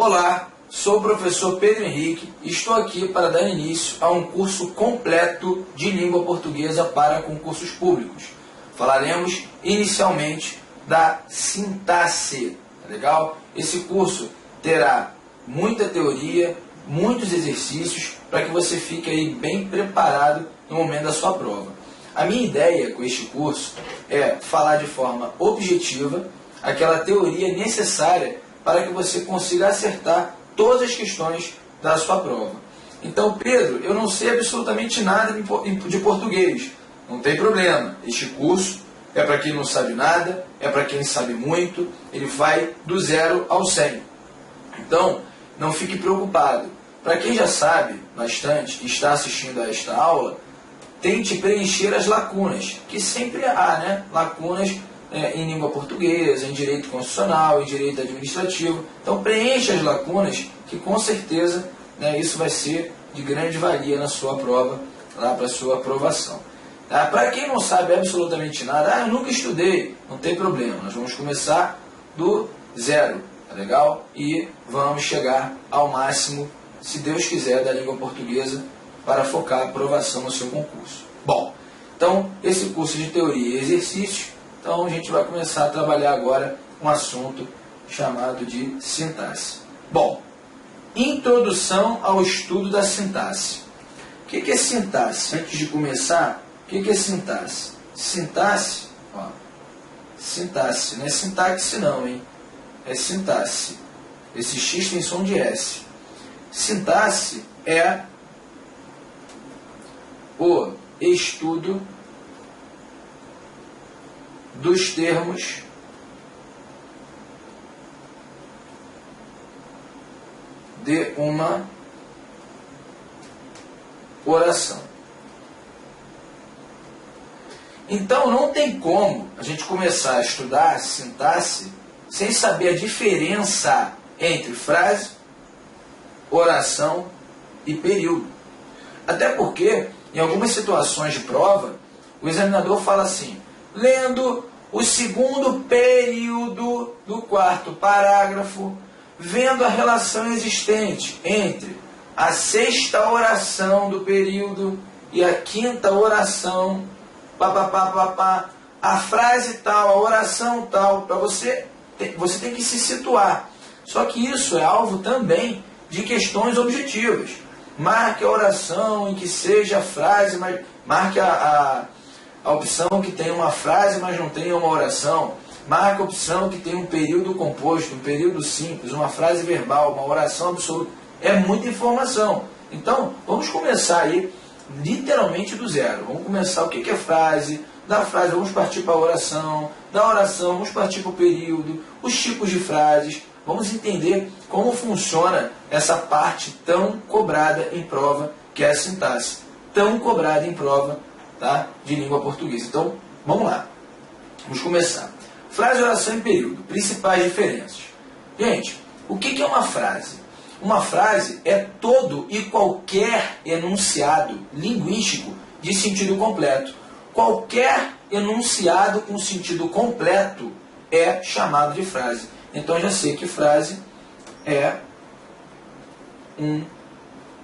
Olá, sou o professor Pedro Henrique e estou aqui para dar início a um curso completo de língua portuguesa para concursos públicos. Falaremos inicialmente da sintaxe, tá legal? Esse curso terá muita teoria, muitos exercícios para que você fique aí bem preparado no momento da sua prova. A minha ideia com este curso é falar de forma objetiva aquela teoria necessária para que você consiga acertar todas as questões da sua prova. Então, Pedro, eu não sei absolutamente nada de português. Não tem problema. Este curso é para quem não sabe nada, é para quem sabe muito, ele vai do 0 ao 100. Então, não fique preocupado. Para quem já sabe bastante e está assistindo a esta aula, tente preencher as lacunas, que sempre há, né? Lacunas em língua portuguesa, em direito constitucional, em direito administrativo. Então preencha as lacunas, que com certeza, né, isso vai ser de grande valia na sua prova, lá para a sua aprovação. Para quem não sabe absolutamente nada, eu nunca estudei, não tem problema, nós vamos começar do 0, tá legal? E vamos chegar ao máximo, se Deus quiser, da língua portuguesa para focar a aprovação no seu concurso. Bom, então esse curso de teoria e exercícios. Então a gente vai começar a trabalhar agora um assunto chamado de sintaxe. Bom, introdução ao estudo da sintaxe. O que é sintaxe? Antes de começar, o que é sintaxe? Sintaxe, ó, sintaxe, não é sintaxe não, hein? É sintaxe. Esse X tem som de S. Sintaxe é o estudo dos termos de uma oração. Então não tem como a gente começar a estudar a sintaxe sem saber a diferença entre frase, oração e período. Até porque, em algumas situações de prova, o examinador fala assim: lendo o segundo período do quarto parágrafo, vendo a relação existente entre a sexta oração do período e a quinta oração, a frase tal, a oração tal, para você tem que se situar. Só que isso é alvo também de questões objetivas. Marque a oração em que seja a frase, mas marque a opção que tem uma frase, mas não tem uma oração. Marque a opção que tem um período composto, um período simples, uma frase verbal, uma oração absoluta. É muita informação. Então, vamos começar aí, literalmente do 0. Vamos começar o que é frase. Da frase vamos partir para a oração. Da oração vamos partir para o período. Os tipos de frases. Vamos entender como funciona essa parte tão cobrada em prova, que é a sintaxe. Tão cobrada em prova, tá, de língua portuguesa. Então, vamos lá. Vamos começar. Frase, oração e período. Principais diferenças. Gente, o que é uma frase? Uma frase é todo e qualquer enunciado linguístico de sentido completo. Qualquer enunciado com sentido completo é chamado de frase. Então, eu já sei que frase é um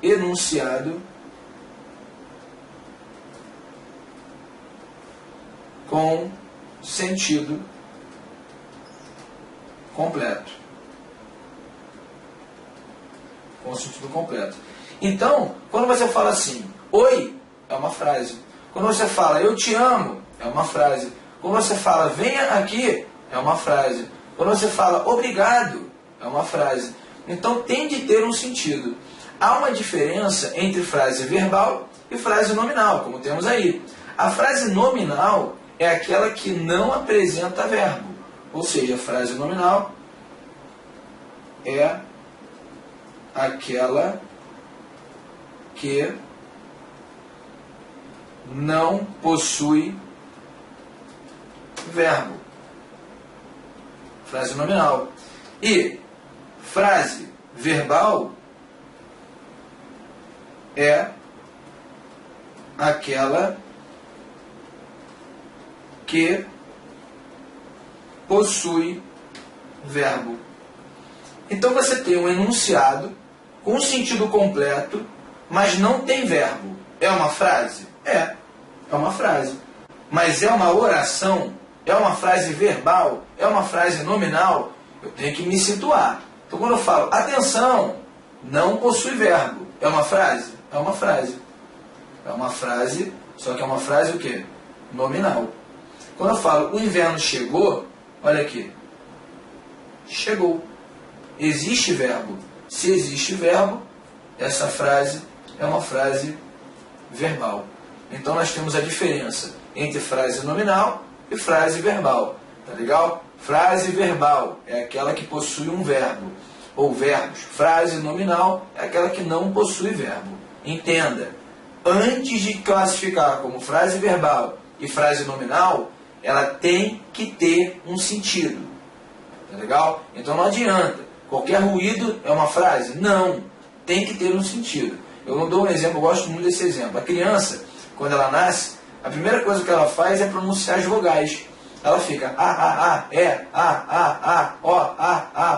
enunciado com sentido completo. Com sentido completo. Então, quando você fala assim, oi, é uma frase. Quando você fala, eu te amo, é uma frase. Quando você fala, venha aqui, é uma frase. Quando você fala, obrigado, é uma frase. Então, tem de ter um sentido. Há uma diferença entre frase verbal e frase nominal, como temos aí. A frase nominal é aquela que não apresenta verbo. Ou seja, a frase nominal é aquela que não possui verbo. Frase nominal. E frase verbal é aquela que possui verbo. Então você tem um enunciado com sentido completo, mas não tem verbo. É uma frase? É uma frase. Mas é uma oração? É uma frase verbal? É uma frase nominal? Eu tenho que me situar. Então quando eu falo, atenção, não possui verbo. É uma frase? É uma frase. É uma frase, só que é uma frase o quê? Nominal. Quando eu falo, o inverno chegou, olha aqui. Chegou. Existe verbo. Se existe verbo, essa frase é uma frase verbal. Então nós temos a diferença entre frase nominal e frase verbal. Tá legal? Frase verbal é aquela que possui um verbo ou verbos. Frase nominal é aquela que não possui verbo. Entenda, antes de classificar como frase verbal e frase nominal, ela tem que ter um sentido. Tá legal? Então não adianta. Qualquer ruído é uma frase? Não. Tem que ter um sentido. Eu não dou um exemplo, eu gosto muito desse exemplo. A criança, quando ela nasce, a primeira coisa que ela faz é pronunciar as vogais. Ela fica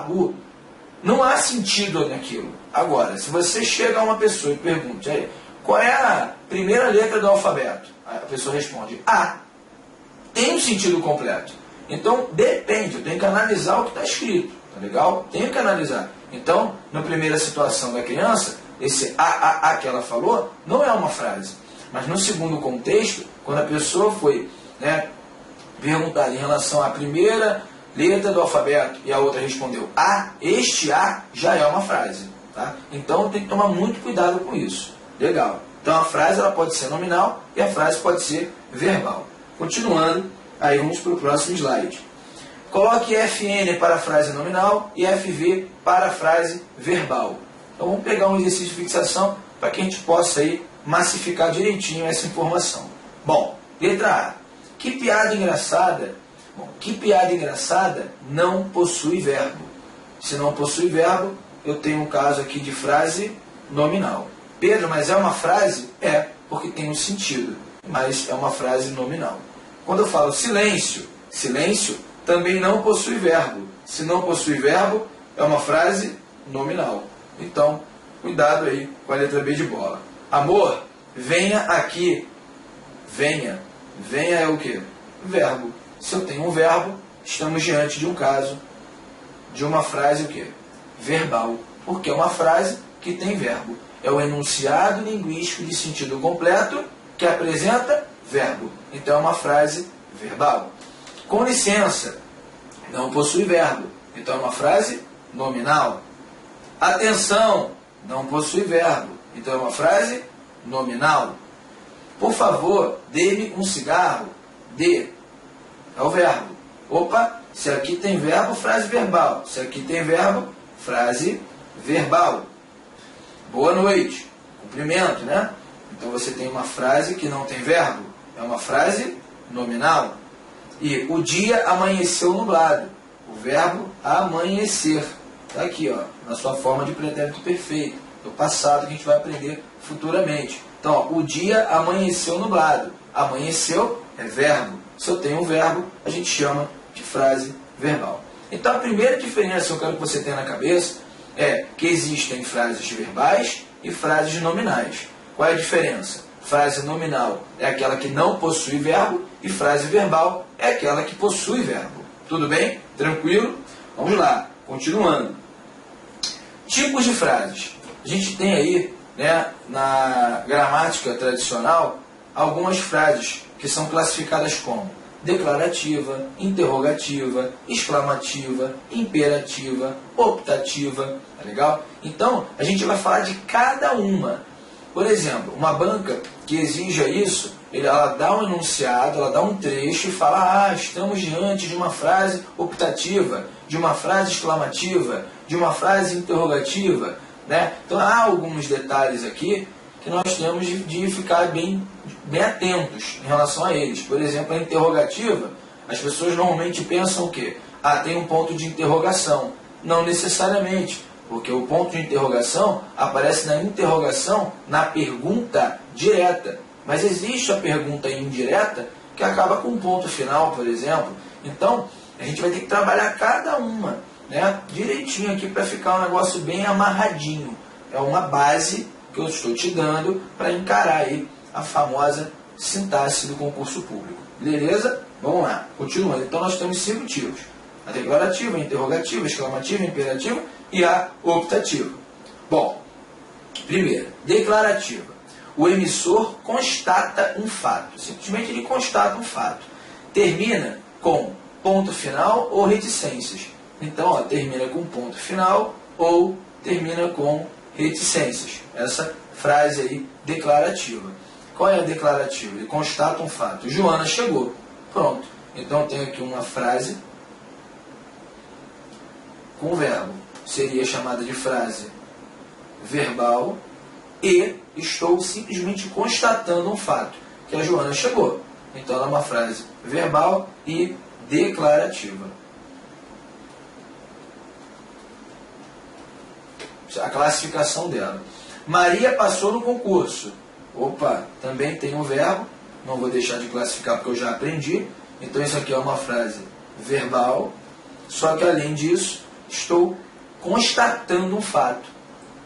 u. Não há sentido naquilo. Agora, se você chega a uma pessoa e pergunta, aí, qual é a primeira letra do alfabeto? Aí a pessoa responde, A. Tem um sentido completo. Então, depende, eu tenho que analisar o que está escrito. Tá legal? Tenho que analisar. Então, na primeira situação da criança, esse que ela falou não é uma frase. Mas no segundo contexto, quando a pessoa foi perguntada em relação à primeira letra do alfabeto e a outra respondeu A, este A já é uma frase. Tá? Então tem que tomar muito cuidado com isso. Legal. Então a frase ela pode ser nominal e a frase pode ser verbal. Continuando, aí vamos para o próximo slide. Coloque FN para a frase nominal e FV para a frase verbal. Então vamos pegar um exercício de fixação para que a gente possa aí massificar direitinho essa informação. Bom, letra A. Que piada engraçada. Bom, que piada engraçada não possui verbo. Se não possui verbo, eu tenho um caso aqui de frase nominal. Pedro, mas é uma frase? É, porque tem um sentido, mas é uma frase nominal. Quando eu falo silêncio, silêncio também não possui verbo. Se não possui verbo, é uma frase nominal. Então, cuidado aí com a letra B de bola. Amor, venha aqui. Venha. Venha é o quê? Verbo. Se eu tenho um verbo, estamos diante de um caso, de uma frase o quê? Verbal. Porque é uma frase que tem verbo. É o enunciado linguístico de sentido completo que apresenta verbo. Então é uma frase verbal. Com licença, não possui verbo. Então é uma frase nominal. Atenção, não possui verbo. Então é uma frase nominal. Por favor, dê-me um cigarro. Dê. É o verbo. Opa, se aqui tem verbo, frase verbal. Se aqui tem verbo, frase verbal. Boa noite. Cumprimento, né? Então você tem uma frase que não tem verbo. É uma frase nominal. E o dia amanheceu nublado. O verbo amanhecer. Está aqui, ó, na sua forma de pretérito perfeito. Do passado que a gente vai aprender futuramente. Então, ó, o dia amanheceu nublado. Amanheceu é verbo. Se eu tenho um verbo, a gente chama de frase verbal. Então, a primeira diferença que eu quero que você tenha na cabeça é que existem frases verbais e frases nominais. Qual é a diferença? Frase nominal é aquela que não possui verbo e frase verbal é aquela que possui verbo. Tudo bem? Tranquilo? Vamos lá, continuando. Tipos de frases. A gente tem aí, né, na gramática tradicional, algumas frases que são classificadas como declarativa, interrogativa, exclamativa, imperativa, optativa. Tá legal? Então, a gente vai falar de cada uma. Por exemplo, uma banca que exija isso, ela dá um enunciado, ela dá um trecho e fala, estamos diante de uma frase optativa, de uma frase exclamativa, de uma frase interrogativa. Né? Então, há alguns detalhes aqui que nós temos de ficar bem atentos em relação a eles. Por exemplo, a interrogativa, as pessoas normalmente pensam o quê? Tem um ponto de interrogação. Não necessariamente, porque o ponto de interrogação aparece na interrogação, na pergunta direta. Mas existe a pergunta indireta que acaba com um ponto final, por exemplo. Então, a gente vai ter que trabalhar cada uma. né, direitinho aqui para ficar um negócio bem amarradinho. É uma base que eu estou te dando para encarar aí a famosa sintaxe do concurso público. Beleza? Vamos lá, continuando. Então nós temos 5 tipos: a declarativa, a interrogativa, a exclamativa, a imperativa e a optativa. Bom, primeiro, declarativa. O emissor constata um fato. Simplesmente ele constata um fato. Termina com ponto final ou reticências. Então, ó, termina com ponto final ou termina com reticências. Essa frase aí, declarativa. Qual é a declarativa? Ele constata um fato. Joana chegou. Pronto. Então, eu tenho aqui uma frase com verbo. Seria chamada de frase verbal e estou simplesmente constatando um fato, que a Joana chegou. Então, ela é uma frase verbal e declarativa. A classificação dela. Maria passou no concurso. Opa, também tem um verbo. Não vou deixar de classificar porque eu já aprendi. Então, isso aqui é uma frase verbal. Só que, além disso, estou constatando um fato.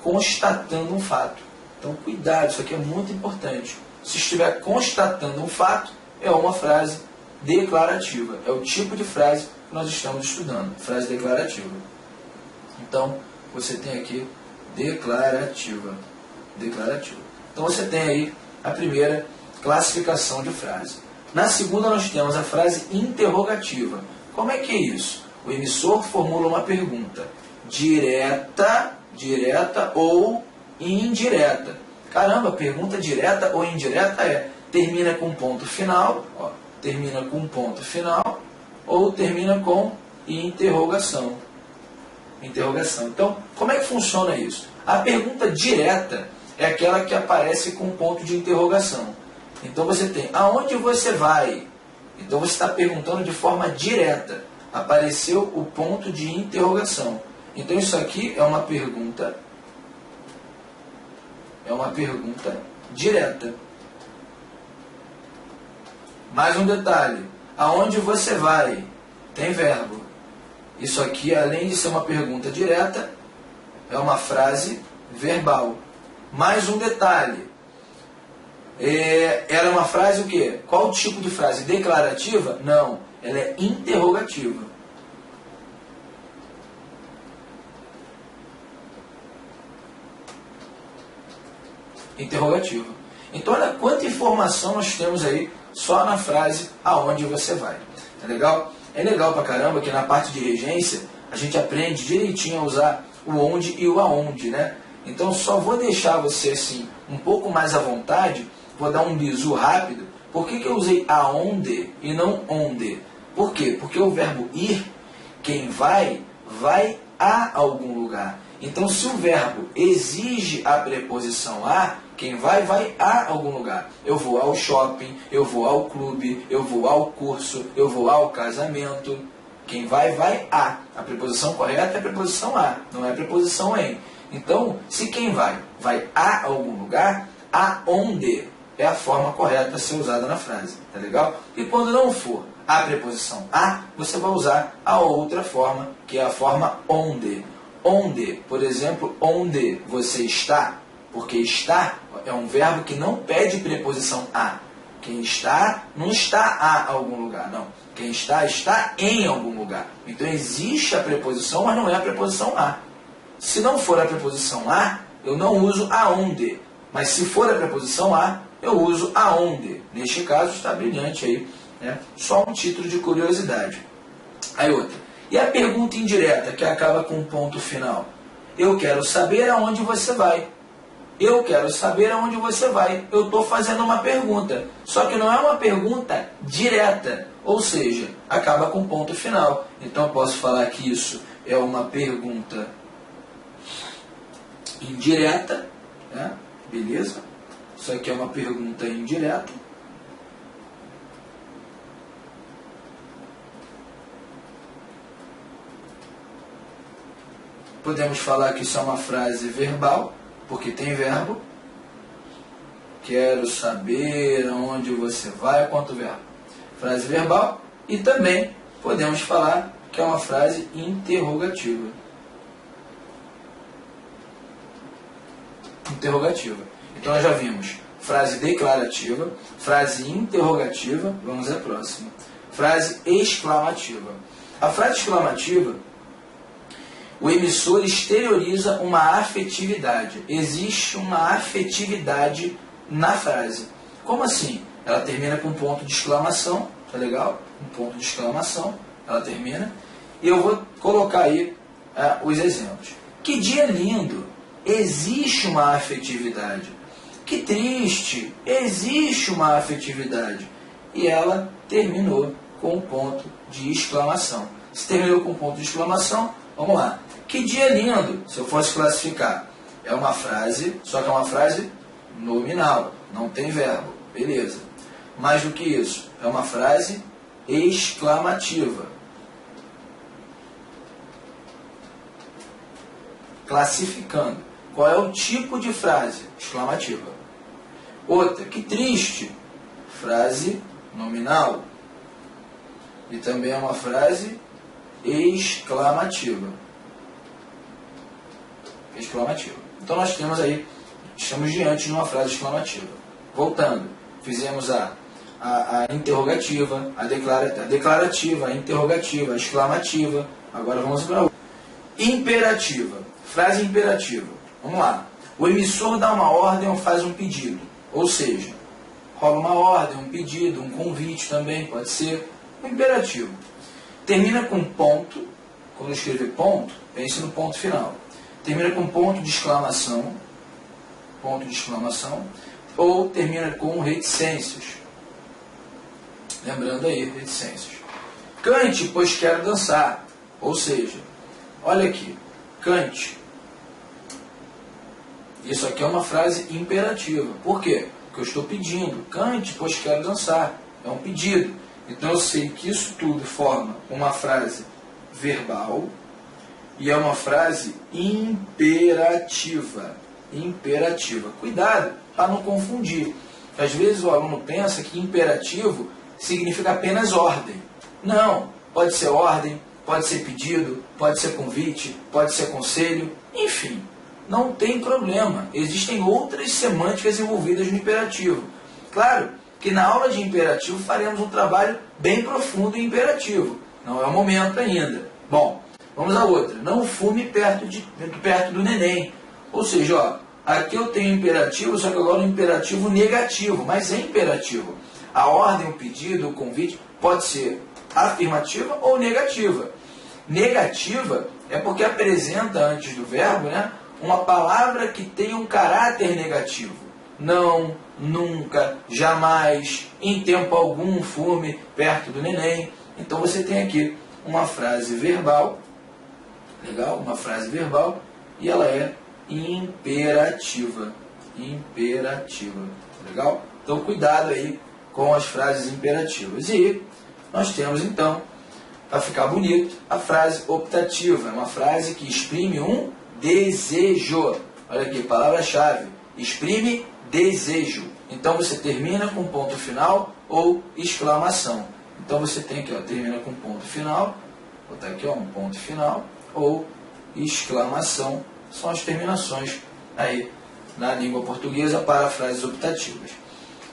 Constatando um fato. Então, cuidado, isso aqui é muito importante. Se estiver constatando um fato, é uma frase declarativa. É o tipo de frase que nós estamos estudando. Frase declarativa. Então, você tem aqui declarativa. Declarativa. Então, você tem aí a primeira classificação de frase. Na segunda, nós temos a frase interrogativa. Como é que é isso? O emissor formula uma pergunta direta ou indireta. Caramba, pergunta direta ou indireta termina com ponto final, ó, termina com ponto final ou termina com interrogação. Interrogação. Então, como é que funciona isso? A pergunta direta é aquela que aparece com ponto de interrogação. Então você tem, aonde você vai? Então você está perguntando de forma direta. Apareceu o ponto de interrogação. Então isso aqui é uma pergunta direta. Mais um detalhe. Aonde você vai? Tem verbo. Isso aqui, além de ser uma pergunta direta, é uma frase verbal. Mais um detalhe. Ela é uma frase o quê? Qual tipo de frase? Declarativa? Não. Ela é interrogativa. Interrogativa. Então, olha quanta informação nós temos aí só na frase aonde você vai. É legal? É legal pra caramba que na parte de regência a gente aprende direitinho a usar o onde e o aonde, né? Então, só vou deixar você assim um pouco mais à vontade. Vou dar um bizu rápido. Por que eu usei aonde e não onde? Por quê? Porque o verbo ir, quem vai, vai a algum lugar. Então, se o verbo exige a preposição a, quem vai, vai a algum lugar. Eu vou ao shopping, eu vou ao clube, eu vou ao curso, eu vou ao casamento. Quem vai, vai a. A preposição correta é a preposição a, não é a preposição em. Então, se quem vai, vai a algum lugar, aonde é a forma correta a ser usada na frase. Tá legal? E quando não for a preposição a, você vai usar a outra forma, que é a forma onde. Onde, por exemplo, onde você está, porque está é um verbo que não pede preposição a. Quem está, não está a algum lugar, não. Quem está, está em algum lugar. Então existe a preposição, mas não é a preposição a. Se não for a preposição a, eu não uso aonde. Mas se for a preposição a, eu uso aonde. Neste caso está brilhante aí, né? Só um título de curiosidade. Aí outra. E a pergunta indireta, que acaba com um ponto final? Eu quero saber aonde você vai. Eu quero saber aonde você vai. Eu estou fazendo uma pergunta. Só que não é uma pergunta direta. Ou seja, acaba com ponto final. Então, eu posso falar que isso é uma pergunta indireta. Né? Beleza? Isso aqui é uma pergunta indireta. Podemos falar que isso é uma frase verbal, porque tem verbo. Quero saber aonde você vai, quanto verbo. Frase verbal. E também podemos falar que é uma frase interrogativa. Então nós já vimos frase declarativa, frase interrogativa, vamos à próxima. Frase exclamativa. A frase exclamativa, o emissor exterioriza uma afetividade. Existe uma afetividade na frase. Como assim? Ela termina com um ponto de exclamação, tá legal? Um ponto de exclamação, ela termina. E eu vou colocar aí os exemplos. Que dia lindo! Existe uma afetividade. Que triste! Existe uma afetividade. E ela terminou com um ponto de exclamação. Se terminou com um ponto de exclamação, vamos lá. Que dia lindo! Se eu fosse classificar, é uma frase, só que é uma frase nominal, não tem verbo. Beleza. Mais do que isso, é uma frase exclamativa. Classificando. Qual é o tipo de frase? Exclamativa. Outra, que triste. Frase nominal. E também é uma frase exclamativa. Exclamativa. Então nós temos aí, estamos diante de uma frase exclamativa. Voltando, fizemos a interrogativa, a declarativa, a interrogativa, a exclamativa. Agora vamos para a outra. Imperativa. Frase imperativa. Vamos lá. O emissor dá uma ordem ou faz um pedido. Ou seja, rola uma ordem, um pedido, um convite também, pode ser. Um imperativo. Termina com ponto. Quando eu escrever ponto, pense no ponto final. Termina com ponto de exclamação. Ponto de exclamação. Ou termina com reticências. Lembrando aí, reticências. Cante, pois quero dançar. Ou seja, olha aqui. Cante. Isso aqui é uma frase imperativa. Por quê? Porque eu estou pedindo. Cante, pois quero dançar. É um pedido. Então eu sei que isso tudo forma uma frase verbal e é uma frase imperativa. Imperativa. Cuidado para não confundir. Às vezes o aluno pensa que imperativo significa apenas ordem. Não. Pode ser ordem, pode ser pedido, pode ser convite, pode ser conselho, enfim. Não tem problema. Existem outras semânticas envolvidas no imperativo. Claro que na aula de imperativo faremos um trabalho bem profundo em imperativo. Não é o momento ainda. Bom, vamos a outra. Não fume perto do neném. Ou seja, ó, aqui eu tenho imperativo, só que agora é um imperativo negativo, mas é imperativo. A ordem, o pedido, o convite pode ser afirmativa ou negativa. Negativa é porque apresenta antes do verbo, né, uma palavra que tem um caráter negativo. Não, nunca, jamais, em tempo algum fume perto do neném. Então você tem aqui uma frase verbal, legal? Uma frase verbal e ela é imperativa. Imperativa, legal? Então cuidado aí com as frases imperativas. E nós temos então, para ficar bonito, a frase optativa. É uma frase que exprime um desejo. Olha aqui, palavra-chave. Exprime desejo. Então você termina com ponto final ou exclamação. Então você tem aqui, ó, termina com ponto final. Vou botar aqui, ó, um ponto final ou exclamação. São as terminações aí na língua portuguesa para frases optativas.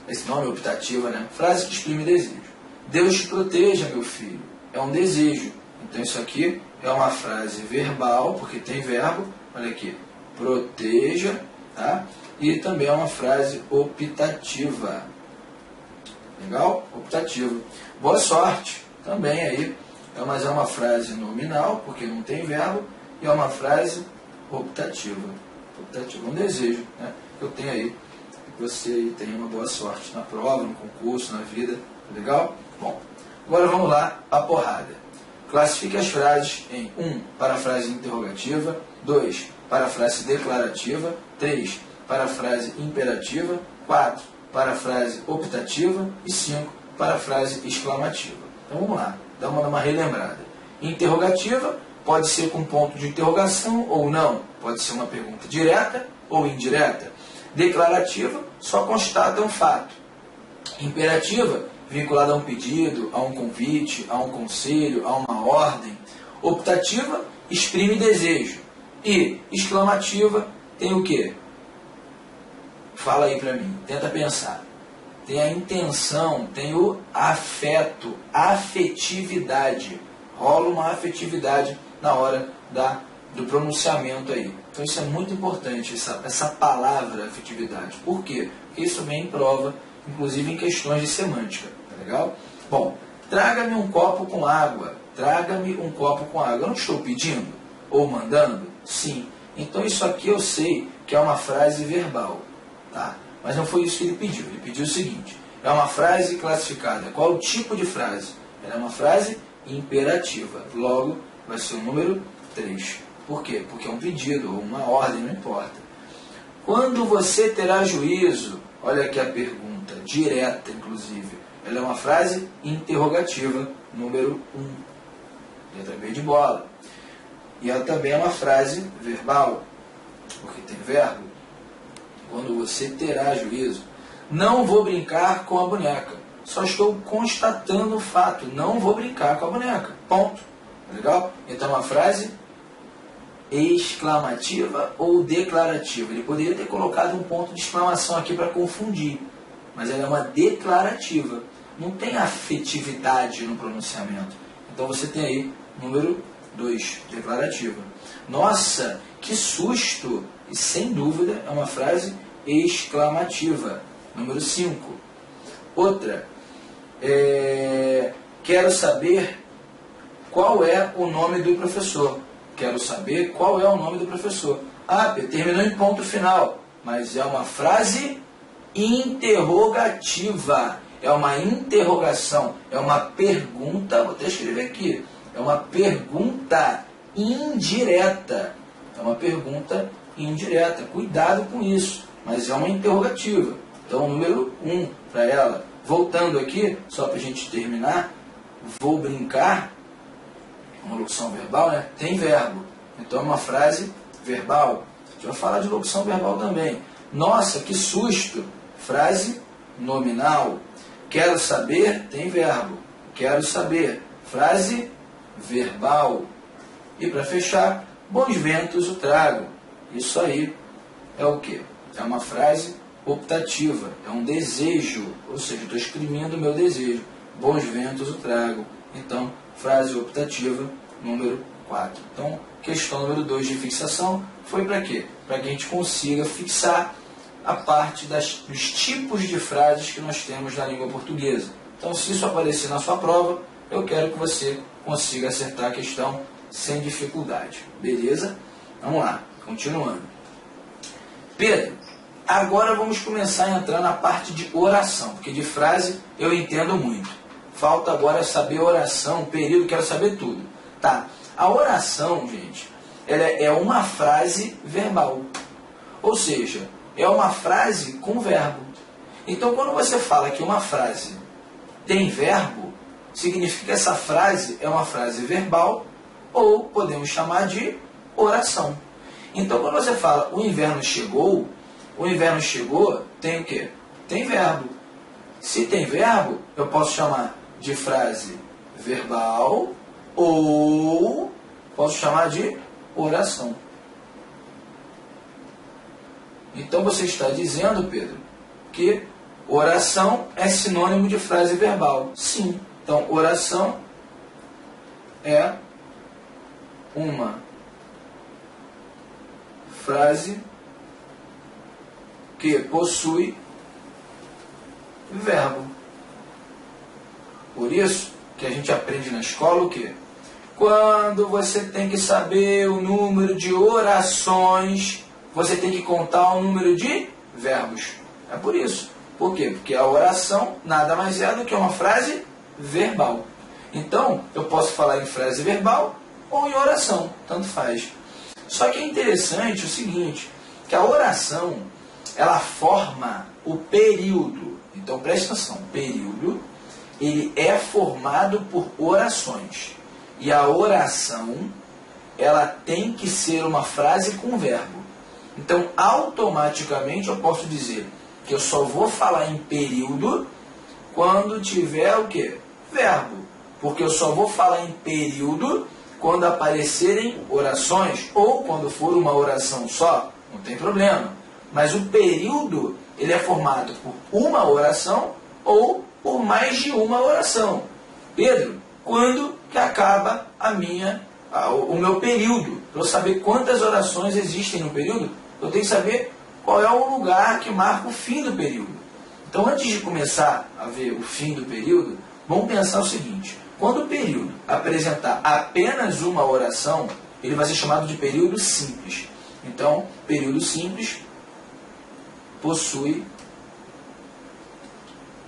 Esse nome é optativa, né? Frase que exprime desejo. Deus te proteja, meu filho. É um desejo. Então isso aqui é uma frase verbal, porque tem verbo. Olha aqui, proteja, tá? E também é uma frase optativa. Legal? Optativa. Boa sorte. Também aí, mas é uma frase nominal, porque não tem verbo, e é uma frase optativa. Optativa, um desejo, né? Que eu tenho aí, que você tenha uma boa sorte na prova, no concurso, na vida. Legal? Bom, agora vamos lá, a porrada. Classifique as frases em 1. Parafrase interrogativa, 2. Parafrase declarativa, 3. Parafrase imperativa, 4. Parafrase optativa e 5. Parafrase exclamativa. Então vamos lá, dá uma relembrada. Interrogativa pode ser com ponto de interrogação ou não. Pode ser uma pergunta direta ou indireta. Declarativa só constata um fato. Imperativa vinculada a um pedido, a um convite, a um conselho, a uma ordem. Optativa exprime desejo. E exclamativa tem o quê? Fala aí para mim, tenta pensar. Tem a intenção, tem o afeto, afetividade. Rola uma afetividade na hora do pronunciamento aí. Então isso é muito importante, essa palavra afetividade. Por quê? Porque isso vem em prova, inclusive em questões de semântica. Tá legal? Bom, traga-me um copo com água. Traga-me um copo com água. Eu não estou pedindo ou mandando? Sim. Então isso aqui eu sei que é uma frase verbal. Tá? Mas não foi isso que ele pediu. Ele pediu o seguinte: é uma frase classificada. Qual o tipo de frase? Ela é uma frase imperativa. Logo, vai ser o número 3. Por quê? Porque é um pedido ou uma ordem, não importa. Quando você terá juízo? Olha aqui a pergunta, direta inclusive. Ela é uma frase interrogativa, número 1. Letra B de bola. E ela também é uma frase verbal, porque tem verbo. Quando você terá juízo. Não vou brincar com a boneca. Só estou constatando o fato. Não vou brincar com a boneca. Ponto. Legal? Então é uma frase exclamativa ou declarativa. Ele poderia ter colocado um ponto de exclamação aqui para confundir. Mas ela é uma declarativa. Não tem afetividade no pronunciamento. Então você tem aí número 2, declarativa. Nossa, que susto! E sem dúvida é uma frase exclamativa. Número 5. Outra. Quero saber qual é o nome do professor. Quero saber qual é o nome do professor. Ah, terminou em ponto final. Mas é uma frase interrogativa. É uma interrogação. É uma pergunta. Vou até escrever aqui. É uma pergunta indireta. É uma pergunta indireta. Cuidado com isso. Mas é uma interrogativa. Então, número 1 para ela. Voltando aqui, só para a gente terminar. Vou brincar. Uma locução verbal, né? Tem verbo. Então, é uma frase verbal. A gente vai falar de locução verbal também. Nossa, que susto. Frase nominal. Quero saber. Tem verbo. Quero saber. Frase verbal. E para fechar, bons ventos o trago. Isso aí é o quê? É uma frase optativa, é um desejo, ou seja, estou exprimindo o meu desejo. Bons ventos o trago. Então, frase optativa, número 4. Então, questão número 2 de fixação foi para quê? Para que a gente consiga fixar a parte dos tipos de frases que nós temos na língua portuguesa. Então, se isso aparecer na sua prova, eu quero que você consiga acertar a questão sem dificuldade. Beleza? Vamos lá, continuando. Pedro, agora vamos começar a entrar na parte de oração, porque de frase eu entendo muito. Falta agora saber oração, período, quero saber tudo. Tá, a oração, gente, ela é uma frase verbal. Ou seja, é uma frase com verbo. Então, quando você fala que uma frase tem verbo, significa que essa frase é uma frase verbal ou podemos chamar de oração. Então, quando você fala o inverno chegou tem o quê? Tem verbo. Se tem verbo, eu posso chamar de frase verbal ou posso chamar de oração. Então, você está dizendo, Pedro, que oração é sinônimo de frase verbal. Sim. Então, oração é uma frase que possui verbo. Por isso que a gente aprende na escola o quê? Quando você tem que saber o número de orações, você tem que contar o número de verbos. É por isso. Por quê? Porque a oração nada mais é do que uma frase verbal. Então, eu posso falar em frase verbal ou em oração, tanto faz. Só que é interessante o seguinte, que a oração, ela forma o período. Então, presta atenção, período, ele é formado por orações. E a oração, ela tem que ser uma frase com verbo. Então, automaticamente, eu posso dizer que eu só vou falar em período quando tiver o quê? Verbo. Porque eu só vou falar em período quando aparecerem orações ou quando for uma oração só, não tem problema. Mas o período, ele é formado por uma oração ou por mais de uma oração. Pedro, quando que acaba o meu período? Para eu saber quantas orações existem no período, eu tenho que saber qual é o lugar que marca o fim do período. Então, antes de começar a ver o fim do período, vamos pensar o seguinte: quando o período apresentar apenas uma oração, ele vai ser chamado de período simples. Então, período simples possui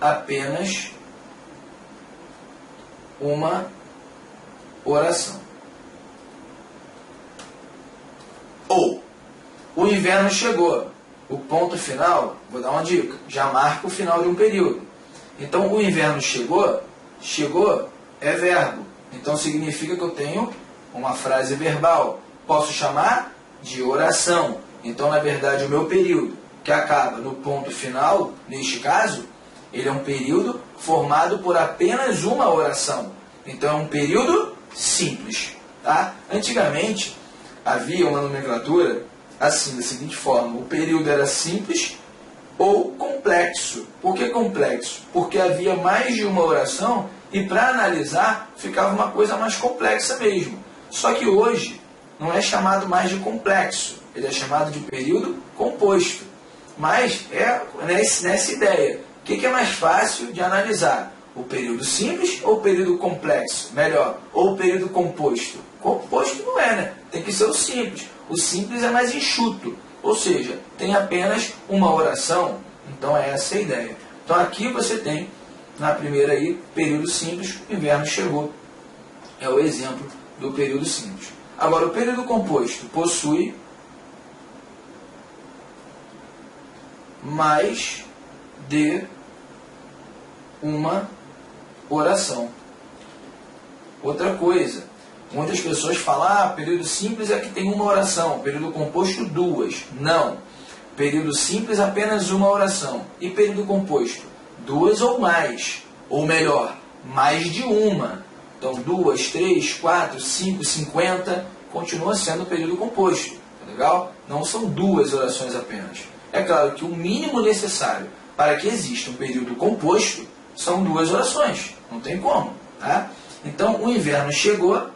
apenas uma oração. Ou, o inverno chegou. O ponto final, vou dar uma dica, já marca o final de um período. Então, o inverno chegou, chegou é verbo. Então, significa que eu tenho uma frase verbal. Posso chamar de oração. Então, na verdade, o meu período, que acaba no ponto final, neste caso, ele é um período formado por apenas uma oração. Então, é um período simples. Tá? Antigamente, havia uma nomenclatura assim, da seguinte forma: o período era simples ou complexo. Por que complexo? Porque havia mais de uma oração e para analisar ficava uma coisa mais complexa mesmo. Só que hoje não é chamado mais de complexo, ele é chamado de período composto. Mas é nessa ideia. O que é mais fácil de analisar? O período simples ou o período complexo? Melhor, ou o período composto? Composto não é, né? Tem que ser o simples. O simples é mais enxuto, ou seja, tem apenas uma oração. Então é essa a ideia. Então aqui você tem, na primeira aí, período simples, o inverno chegou. É o exemplo do período simples. Agora, o período composto possui mais de uma oração. Outra coisa, muitas pessoas falam, período simples é que tem uma oração, período composto duas. Não. Período simples apenas uma oração. E período composto? Duas ou mais. Ou melhor, mais de uma. Então, 2, 3, 4, 5, 50, continua sendo período composto. Tá legal? Não são duas orações apenas. É claro que o mínimo necessário para que exista um período composto são duas orações. Não tem como. Tá? Então, o inverno chegou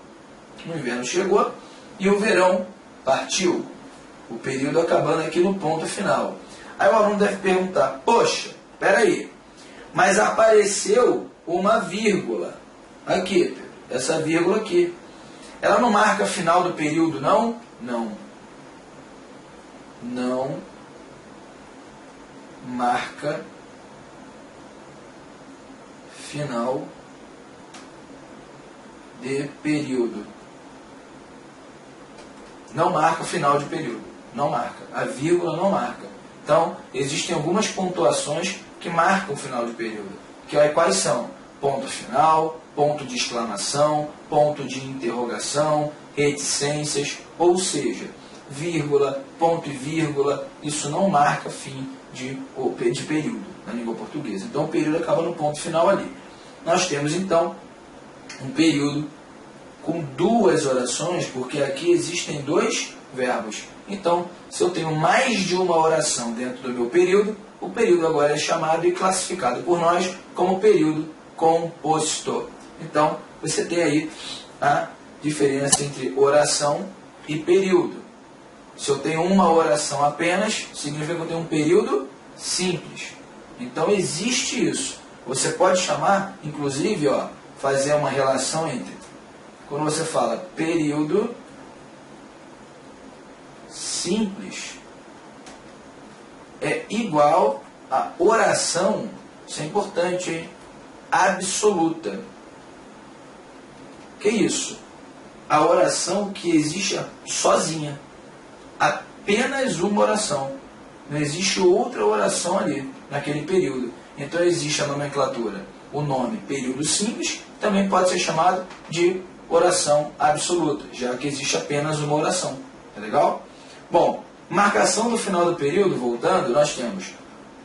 e o verão partiu. O período acabando aqui no ponto final. Aí o aluno deve perguntar, poxa, peraí, mas apareceu uma vírgula. Aqui, essa vírgula aqui. Ela não marca final do período, não? Não. Não marca final de período. Não marca o final de período. Não marca. A vírgula não marca. Então, existem algumas pontuações que marcam o final de período. Quais são? Ponto final, ponto de exclamação, ponto de interrogação, reticências, ou seja, vírgula, ponto e vírgula, isso não marca fim de período na língua portuguesa. Então, o período acaba no ponto final ali. Nós temos, então, um período com duas orações, porque aqui existem dois verbos. Então, se eu tenho mais de uma oração dentro do meu período, o período agora é chamado e classificado por nós como período composto. Então, você tem aí a diferença entre oração e período. Se eu tenho uma oração apenas, significa que eu tenho um período simples. Então, existe isso. Você pode chamar, inclusive, fazer uma relação entre, quando você fala período simples, é igual a oração, isso é importante, hein? Absoluta. Que isso? A oração que existe sozinha. Apenas uma oração. Não existe outra oração ali, naquele período. Então existe a nomenclatura. O nome período simples também pode ser chamado de oração absoluta, já que existe apenas uma oração. Tá legal? Bom, marcação do final do período, voltando, nós temos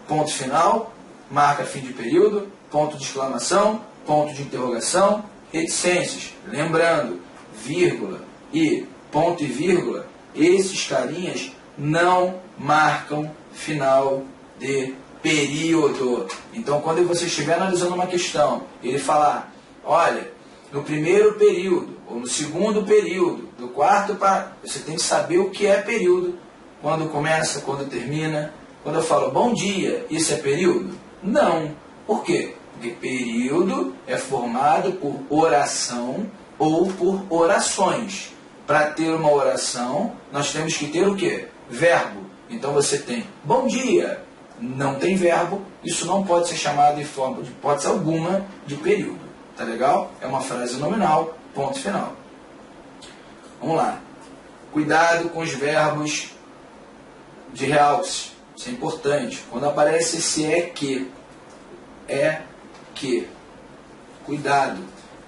ponto final, marca fim de período, ponto de exclamação, ponto de interrogação, reticências. Lembrando, vírgula e ponto e vírgula, esses carinhas não marcam final de período. Então, quando você estiver analisando uma questão, ele falar, olha, no primeiro período, ou no segundo período, do quarto para... Você tem que saber o que é período, quando começa, quando termina. Quando eu falo bom dia, isso é período? Não. Por quê? Porque período é formado por oração ou por orações. Para ter uma oração, nós temos que ter o quê? Verbo. Então você tem bom dia, não tem verbo, isso não pode ser chamado de forma, de hipótese alguma, de período. Tá legal? É uma frase nominal, ponto final. Vamos lá. Cuidado com os verbos de realce. Isso é importante. Quando aparece esse é que. Cuidado.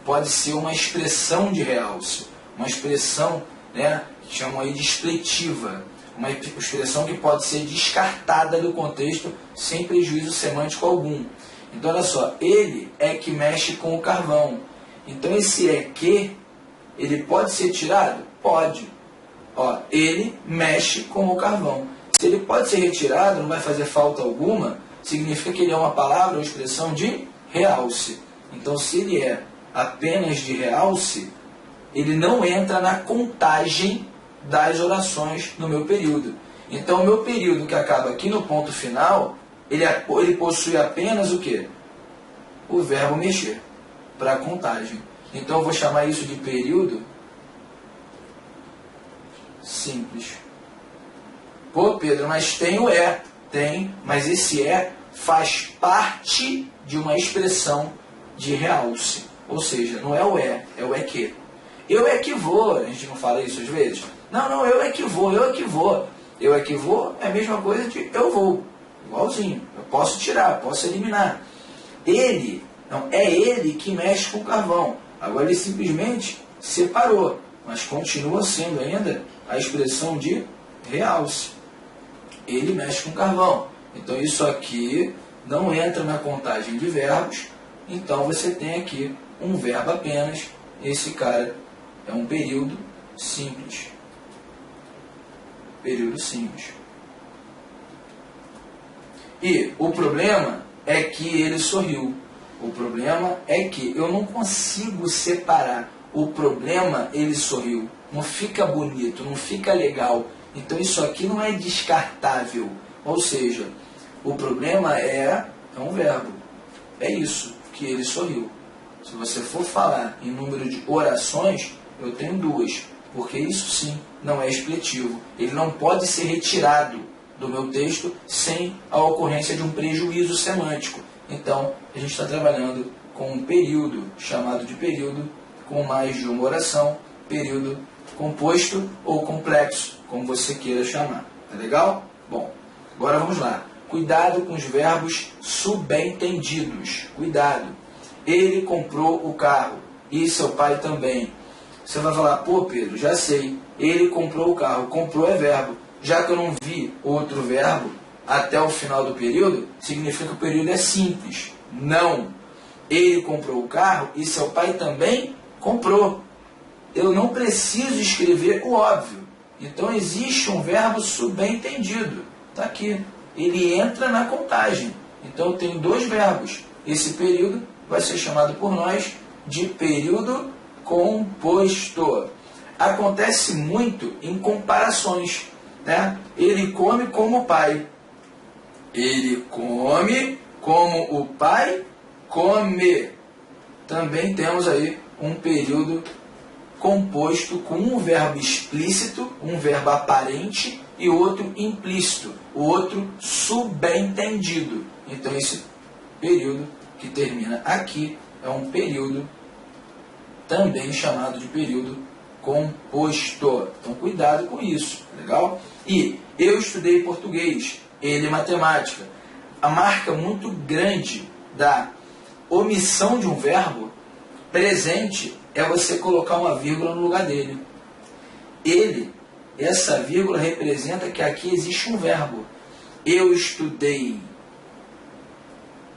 Pode ser uma expressão de realce. Uma expressão, né, que chamam aí de expletiva. Uma expressão que pode ser descartada do contexto sem prejuízo semântico algum. Então, olha só, ele é que mexe com o carvão. Então, esse é que, ele pode ser tirado? Pode. Ó, ele mexe com o carvão. Se ele pode ser retirado, não vai fazer falta alguma, significa que ele é uma palavra ou expressão de realce. Então, se ele é apenas de realce, ele não entra na contagem das orações no meu período. Então, o meu período que acaba aqui no ponto final, ele possui apenas o quê? O verbo mexer, para a contagem. Então, eu vou chamar isso de período simples. Pô, Pedro, mas tem o é. Tem, mas esse é faz parte de uma expressão de realce. Ou seja, não é o é o é que. Eu é que vou, a gente não fala isso às vezes? Não, eu é que vou, eu é que vou. Eu é que vou é a mesma coisa de eu vou. Igualzinho. Eu posso tirar, posso eliminar. Ele, não, é ele que mexe com o carvão. Agora ele simplesmente separou, mas continua sendo ainda a expressão de realce. Ele mexe com o carvão. Então isso aqui não entra na contagem de verbos. Então você tem aqui um verbo apenas. Esse cara é um período simples. Período simples. E o problema é que ele sorriu. O problema é que eu não consigo separar. O problema, ele sorriu. Não fica bonito, não fica legal. Então isso aqui não é descartável. Ou seja, o problema é um verbo. É isso, que ele sorriu. Se você for falar em número de orações, eu tenho duas. Porque isso sim não é expletivo. Ele não pode ser retirado do meu texto sem a ocorrência de um prejuízo semântico. Então, a gente está trabalhando com um período, chamado de período, com mais de uma oração, período composto ou complexo, como você queira chamar. Tá legal? Bom, agora vamos lá. Cuidado com os verbos subentendidos. Cuidado. Ele comprou o carro e seu pai também. Você vai falar, pô Pedro, já sei, ele comprou o carro. Comprou é verbo. Já que eu não vi outro verbo até o final do período, significa que o período é simples. Não. Ele comprou o carro e seu pai também comprou. Eu não preciso escrever o óbvio. Então existe um verbo subentendido. Está aqui. Ele entra na contagem. Então eu tenho dois verbos. Esse período vai ser chamado por nós de período composto. Acontece muito em comparações, né? Ele come como o pai. Ele come como o pai come. Também temos aí um período composto com um verbo explícito, um verbo aparente e outro implícito, o outro subentendido. Então esse período que termina aqui é um período também chamado de período composto. Então cuidado com isso, legal? E eu estudei português, ele matemática. A marca muito grande da omissão de um verbo presente é você colocar uma vírgula no lugar dele. Ele, essa vírgula representa que aqui existe um verbo. Eu estudei.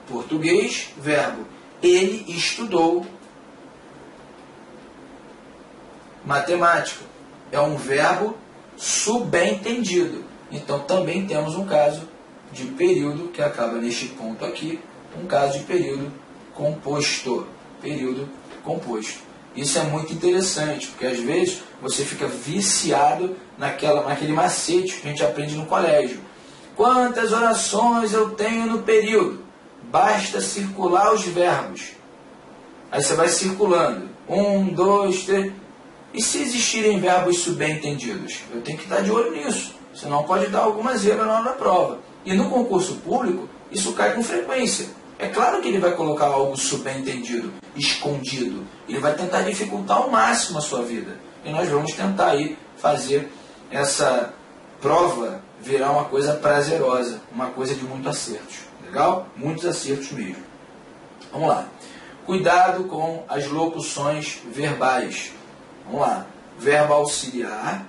português, verbo. Ele estudou matemática. É um verbo subentendido. Então, também temos um caso de período, que acaba neste ponto aqui, um caso de período composto. Período composto. Isso é muito interessante, porque às vezes você fica viciado naquele macete que a gente aprende no colégio. Quantas orações eu tenho no período? Basta circular os verbos. Aí você vai circulando. 1, 2, 3. E se existirem verbos subentendidos? Eu tenho que estar de olho nisso. Senão pode dar alguma zebra na hora da prova. E no concurso público, isso cai com frequência. É claro que ele vai colocar algo subentendido, escondido. Ele vai tentar dificultar ao máximo a sua vida. E nós vamos tentar aí fazer essa prova virar uma coisa prazerosa, uma coisa de muitos acertos. Legal? Muitos acertos mesmo. Vamos lá. Cuidado com as locuções verbais. Vamos lá. Verbo auxiliar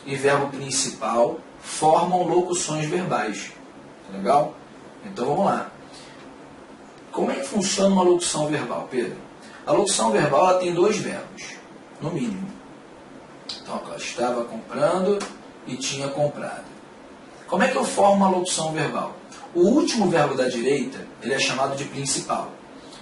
e verbo principal formam locuções verbais. Legal? Então vamos lá. Como é que funciona uma locução verbal, Pedro? A locução verbal ela tem dois verbos, no mínimo. Então, eu estava comprando e tinha comprado. Como é que eu formo uma locução verbal? O último verbo da direita, ele é chamado de principal.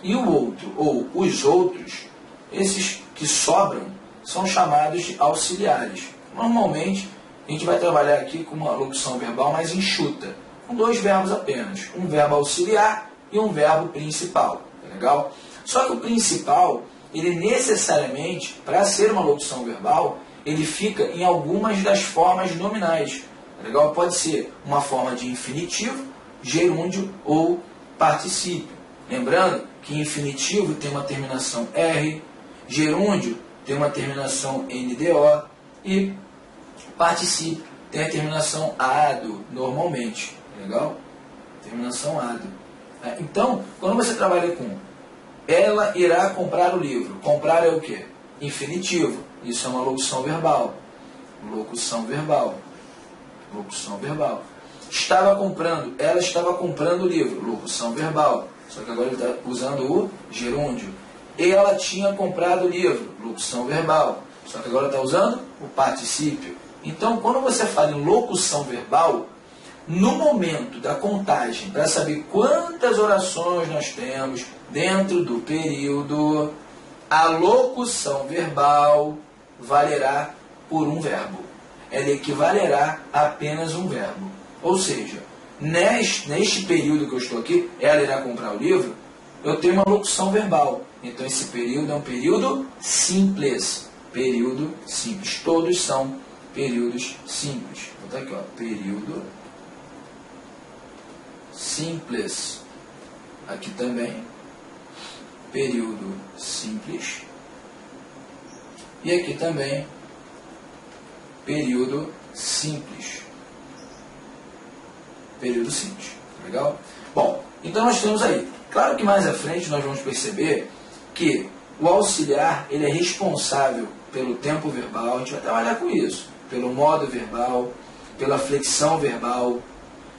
E o outro, ou os outros, esses que sobram, são chamados de auxiliares. Normalmente, a gente vai trabalhar aqui com uma locução verbal mais enxuta, com dois verbos apenas. Um verbo auxiliar e um verbo principal. Tá legal? Só que o principal, ele necessariamente, para ser uma locução verbal, ele fica em algumas das formas nominais. Tá legal? Pode ser uma forma de infinitivo, gerúndio ou particípio. Lembrando que infinitivo tem uma terminação R, gerúndio tem uma terminação NDO e particípio tem a terminação ado, normalmente. Legal? Terminação ado. Então, quando você trabalha com ela irá comprar o livro, comprar é o quê? Infinitivo. Isso é uma locução verbal. Locução verbal. Locução verbal. Estava comprando, ela estava comprando o livro. Locução verbal. Só que agora ele está usando o gerúndio. Ela tinha comprado o livro. Locução verbal. Só que agora está usando o particípio. Então, quando você fala em locução verbal, no momento da contagem, para saber quantas orações nós temos dentro do período, a locução verbal valerá por um verbo. Ela equivalerá a apenas um verbo. Ou seja, neste período que eu estou aqui, ela irá comprar o livro, eu tenho uma locução verbal. Então esse período é um período simples. Período simples. Todos são períodos simples. Vou botar aqui, ó, período simples. Aqui também, período simples. E aqui também, período simples. Período simples. Legal? Bom, então nós temos aí. Claro que mais à frente nós vamos perceber que o auxiliar ele é responsável pelo tempo verbal. A gente vai trabalhar com isso. Pelo modo verbal, pela flexão verbal.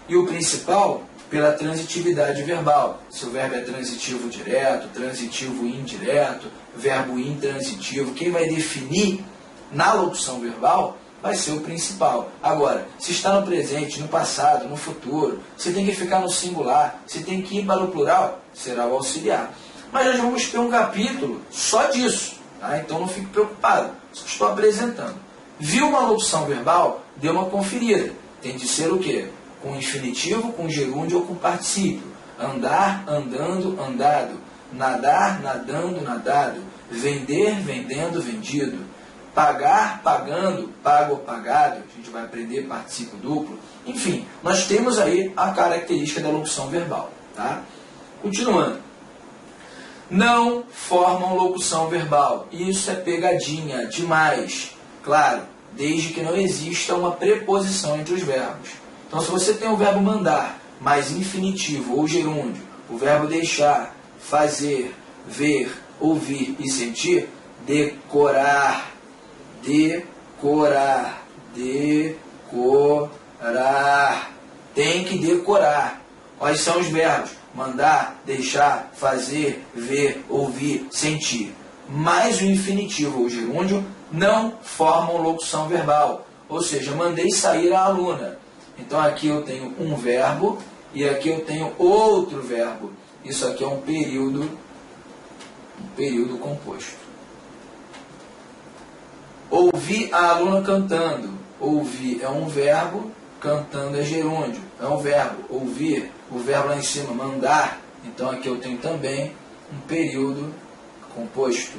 E o principal, pela transitividade verbal. Se o verbo é transitivo direto, transitivo indireto, verbo intransitivo, quem vai definir na locução verbal vai ser o principal. Agora, se está no presente, no passado, no futuro, se tem que ficar no singular, se tem que ir para o plural, será o auxiliar. Mas nós vamos ter um capítulo só disso. Tá? Então não fique preocupado, só estou apresentando. Viu uma locução verbal? Dê uma conferida. Tem de ser o quê? Com infinitivo, com gerúndio ou com particípio. Andar, andando, andado. Nadar, nadando, nadado. Vender, vendendo, vendido. Pagar, pagando, pago ou pagado. A gente vai aprender particípio duplo. Enfim, nós temos aí a característica da locução verbal. Tá? Continuando. Não formam locução verbal. Isso é pegadinha demais. Claro, desde que não exista uma preposição entre os verbos. Então, se você tem o verbo mandar, mais infinitivo ou gerúndio, o verbo deixar, fazer, ver, ouvir e sentir, decorar, decorar, decorar. Tem que decorar. Quais são os verbos? Mandar, deixar, fazer, ver, ouvir, sentir. Mais o infinitivo ou gerúndio não formam locução verbal. Ou seja, mandei sair a aluna. Então aqui eu tenho um verbo e aqui eu tenho outro verbo. Isso aqui é um período composto. Ouvi a aluna cantando. Ouvir é um verbo, cantando é gerúndio. É um verbo. Ouvir, o verbo lá em cima, mandar. Então aqui eu tenho também um período composto.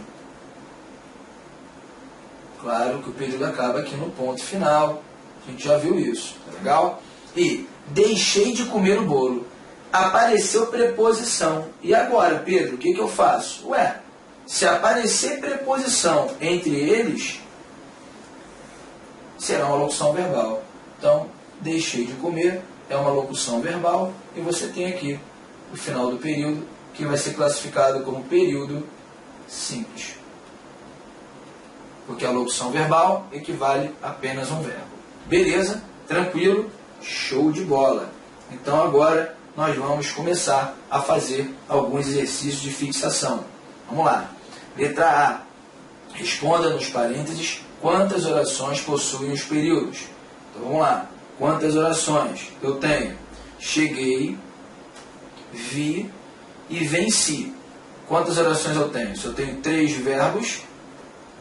Claro que o período acaba aqui no ponto final. A gente já viu isso, tá legal? E deixei de comer o bolo. Apareceu preposição. E agora, Pedro, o que eu faço? Ué, se aparecer preposição entre eles, será uma locução verbal. Então, deixei de comer é uma locução verbal e você tem aqui o final do período, que vai ser classificado como período simples. Porque a locução verbal equivale a apenas um verbo. Beleza? Tranquilo? Show de bola! Então agora nós vamos começar a fazer alguns exercícios de fixação. Vamos lá. Letra A. Responda nos parênteses quantas orações possuem os períodos. Então vamos lá. Quantas orações? Eu tenho cheguei, vi e venci. Quantas orações eu tenho? Se eu tenho 3 verbos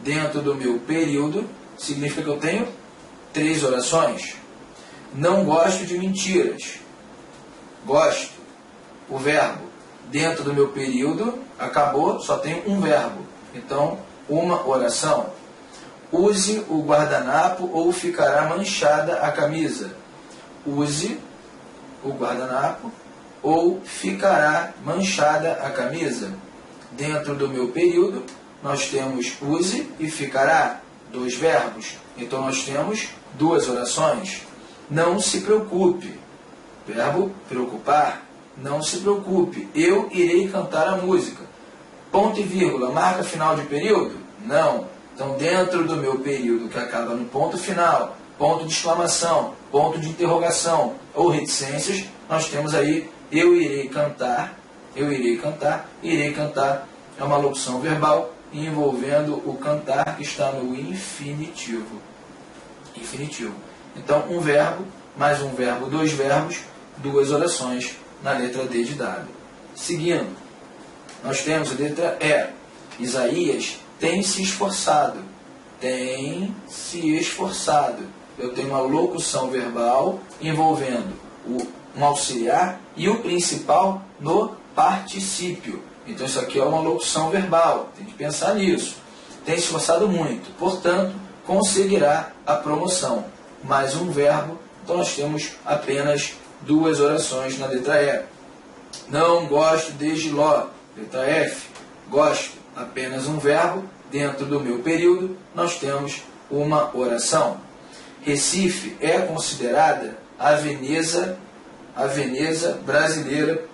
dentro do meu período, significa que eu tenho 3 orações. Não gosto de mentiras. Gosto. O verbo dentro do meu período acabou, só tenho um verbo. Então, uma oração. Use o guardanapo ou ficará manchada a camisa. Use o guardanapo ou ficará manchada a camisa. Dentro do meu período, nós temos use e ficará, 2 verbos. Então, nós temos 2 orações. Não se preocupe. Verbo preocupar. Não se preocupe. Eu irei cantar a música. Ponto e vírgula. Marca final de período? Não. Então, dentro do meu período que acaba no ponto final, ponto de exclamação, ponto de interrogação ou reticências, nós temos aí eu irei cantar, irei cantar é uma locução verbal envolvendo o cantar que está no infinitivo. Então, um verbo, mais um verbo, 2 verbos, 2 orações na letra D de dado. Seguindo, nós temos a letra E. Isaías tem se esforçado. Tem se esforçado. Eu tenho uma locução verbal envolvendo um auxiliar e o principal no particípio. Então isso aqui é uma locução verbal. Tem que pensar nisso. Tem se esforçado muito. Portanto, conseguirá a promoção. Mais um verbo. Então nós temos apenas 2 orações na letra E. Não gosto de Giló. Letra F. Gosto. Apenas um verbo. Dentro do meu período, nós temos uma oração. Recife é considerada a Veneza brasileira.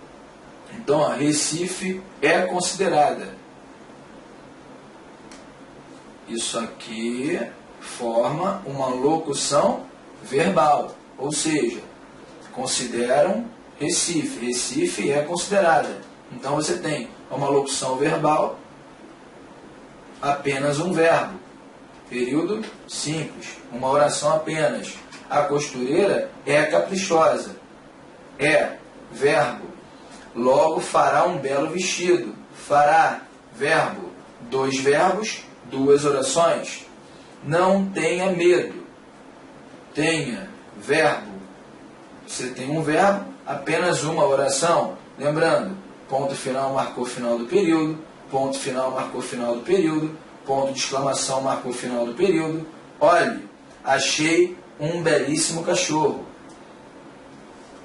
Então, Recife é considerada. Isso aqui forma uma locução verbal. Ou seja, consideram Recife. Recife é considerada. Então, você tem uma locução verbal, apenas um verbo. Período simples. Uma oração apenas. A costureira é caprichosa. É verbo. Logo fará um belo vestido. Fará, verbo. 2 verbos, 2 orações. Não tenha medo. Tenha, verbo. Você tem um verbo, apenas uma oração. Lembrando, ponto final marcou o final do período. Ponto final marcou o final do período. Ponto de exclamação marcou o final do período. Olhe, achei um belíssimo cachorro.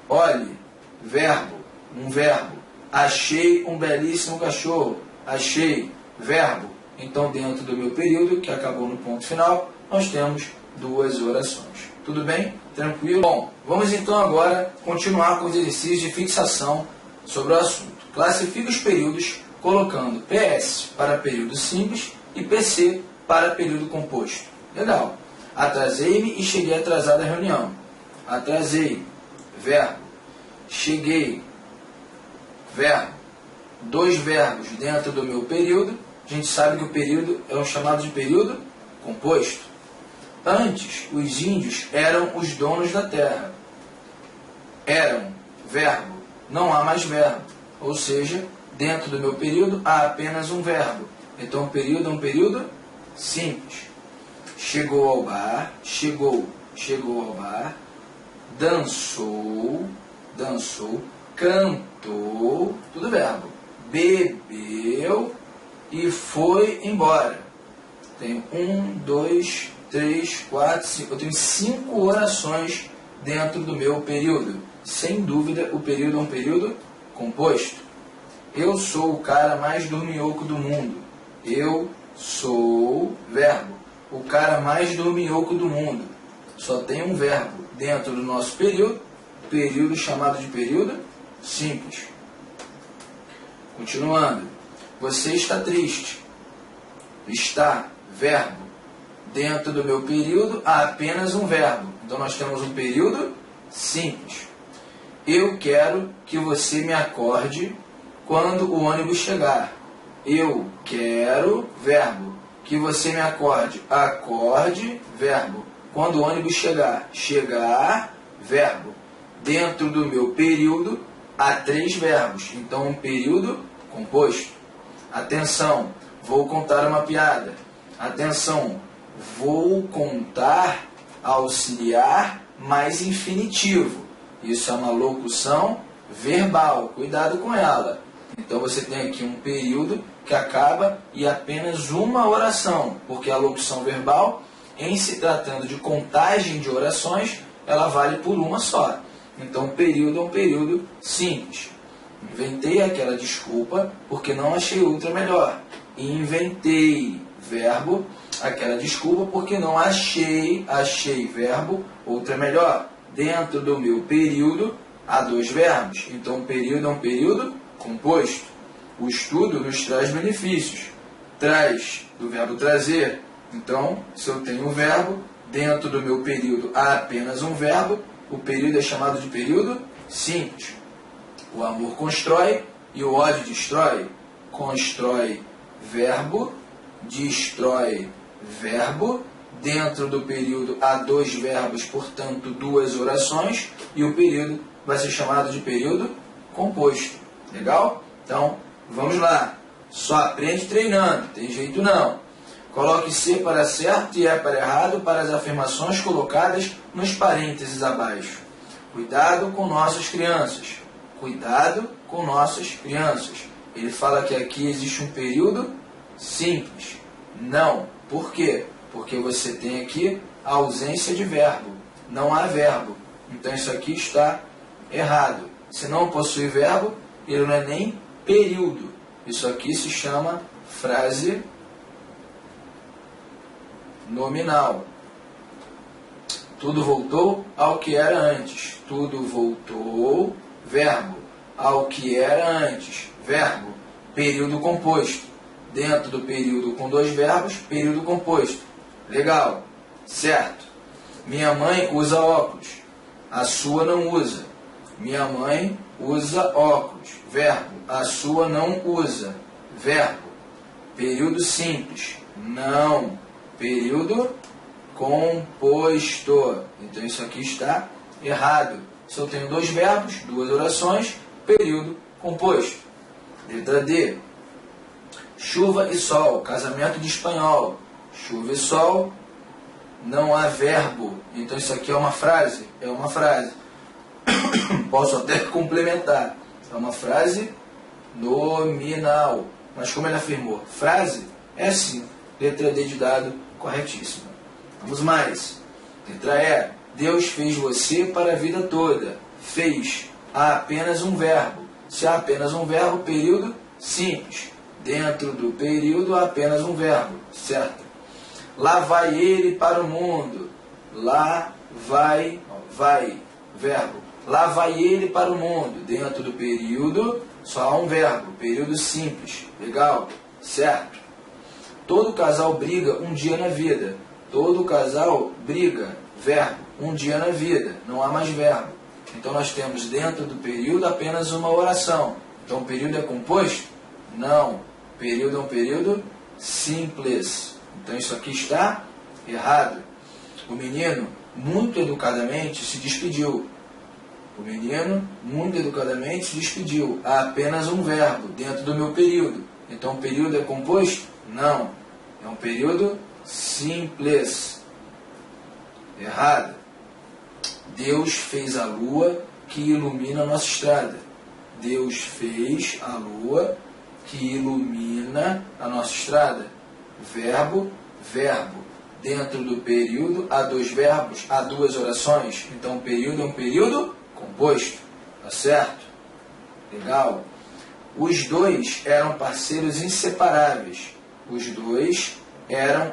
Olhe, verbo, um verbo. Achei um belíssimo cachorro. Achei, verbo. Então, dentro do meu período, que acabou no ponto final, nós temos 2 orações. Tudo bem? Tranquilo? Bom, vamos então agora continuar com os exercícios de fixação sobre o assunto. Classifique os períodos colocando PS para período simples e PC para período composto. Legal. Atrasei-me e cheguei atrasado à reunião. Atrasei, verbo. Cheguei, verbo. Dois verbos dentro do meu período. A gente sabe que o período é um chamado de período composto. Antes, os índios eram os donos da terra. Eram, verbo. Não há mais verbo. Ou seja, dentro do meu período há apenas um verbo. Então, o período é um período simples. Chegou ao bar, chegou ao bar, dançou, cantou, tudo verbo. Bebeu e foi embora. Tenho 1, 2, 3, 4, 5. Eu tenho 5 orações dentro do meu período. Sem dúvida, o período é um período composto. Eu sou o cara mais dorminhoco do mundo. Eu sou, verbo, o cara mais dorminhoco do mundo. Só tem um verbo dentro do nosso período chamado de período simples. Continuando. Você está triste. Está, verbo. Dentro do meu período há apenas um verbo. Então nós temos um período simples. Eu quero que você me acorde quando o ônibus chegar. Eu quero, verbo, que você me acorde. Acorde, verbo. Quando o ônibus chegar. Chegar, verbo. Dentro do meu período há 3 verbos. Então, um período composto. Atenção, vou contar uma piada. Atenção, vou contar auxiliar mais infinitivo. Isso é uma locução verbal. Cuidado com ela. Então, você tem aqui um período que acaba em apenas uma oração, porque a locução verbal, em se tratando de contagem de orações, ela vale por uma só. Então, o período é um período simples. Inventei aquela desculpa porque não achei outra melhor. Inventei, verbo, aquela desculpa porque não achei verbo, outra melhor. Dentro do meu período há 2 verbos. Então, o período é um período composto. O estudo nos traz benefícios. Traz, do verbo trazer. Então, se eu tenho um verbo, dentro do meu período há apenas um verbo, o período é chamado de período simples. O amor constrói e o ódio destrói. Constrói, verbo, destrói, verbo. Dentro do período há 2 verbos, portanto, 2 orações, e o período vai ser chamado de período composto. Legal? Então, vamos lá. Só aprende treinando, tem jeito não. Coloque C para certo e E para errado para as afirmações colocadas nos parênteses abaixo. Cuidado com nossas crianças. Cuidado com nossas crianças. Ele fala que aqui existe um período simples. Não. Por quê? Porque você tem aqui a ausência de verbo. Não há verbo. Então isso aqui está errado. Se não possui verbo, ele não é nem período. Isso aqui se chama frase nominal. Tudo voltou ao que era antes. Tudo voltou, verbo, ao que era antes. Verbo, período composto. Dentro do período com 2 verbos, período composto. Legal, certo. Minha mãe usa óculos. A sua não usa. Minha mãe usa óculos. Verbo, a sua não usa. Verbo, período simples. Não. Período composto. Então isso aqui está errado. Se eu tenho 2 verbos, 2 orações, período composto. Letra D. Chuva e sol, casamento de espanhol. Chuva e sol, não há verbo. Então isso aqui é uma frase? É uma frase. Posso até complementar. É uma frase nominal. Mas como ele afirmou, frase é sim. Letra D de dado, corretíssima. Vamos mais. Letra E. Deus fez você para a vida toda. Fez. Há apenas um verbo. Se há apenas um verbo, período simples. Dentro do período há apenas um verbo. Certo? Lá vai ele para o mundo. Lá vai, verbo. Lá vai ele para o mundo. Dentro do período só há um verbo. Período simples. Legal? Certo? Todo casal briga um dia na vida. Todo casal briga, verbo, um dia na vida. Não há mais verbo. Então nós temos dentro do período apenas uma oração. Então o período é composto? Não. Período é um período simples. Então isso aqui está errado. O menino, muito educadamente, se despediu. O menino, muito educadamente, se despediu. Há apenas um verbo dentro do meu período. Então o período é composto? Não. É um período simples. Errado. Deus fez a lua que ilumina a nossa estrada. Deus fez a lua que ilumina a nossa estrada. Verbo, verbo. Dentro do período há dois verbos, há duas orações. Então o período é um período composto. Tá certo? Legal. Os dois eram parceiros inseparáveis. Os dois eram,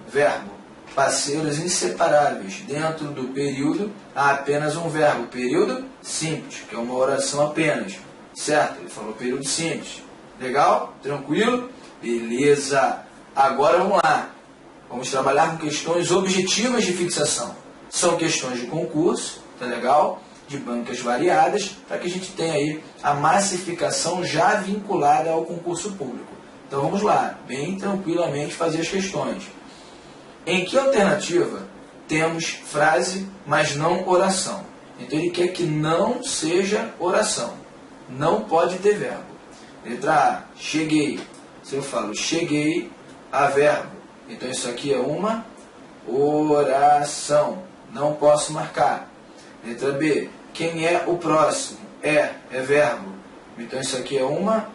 verbo. Parceiros inseparáveis. Dentro do período há apenas um verbo. Período simples, que é uma oração apenas. Certo? Ele falou período simples. Legal? Tranquilo? Beleza. Agora vamos lá. Vamos trabalhar com questões objetivas de fixação. São questões de concurso, tá legal? De bancas variadas, para que a gente tenha aí a massificação já vinculada ao concurso público. Então vamos lá, bem tranquilamente fazer as questões. Em que alternativa temos frase, mas não oração? Então ele quer que não seja oração. Não pode ter verbo. Letra A, cheguei. Se eu falo cheguei, há verbo. Então isso aqui é uma oração. Não posso marcar. Letra B, quem é o próximo? É verbo. Então isso aqui é uma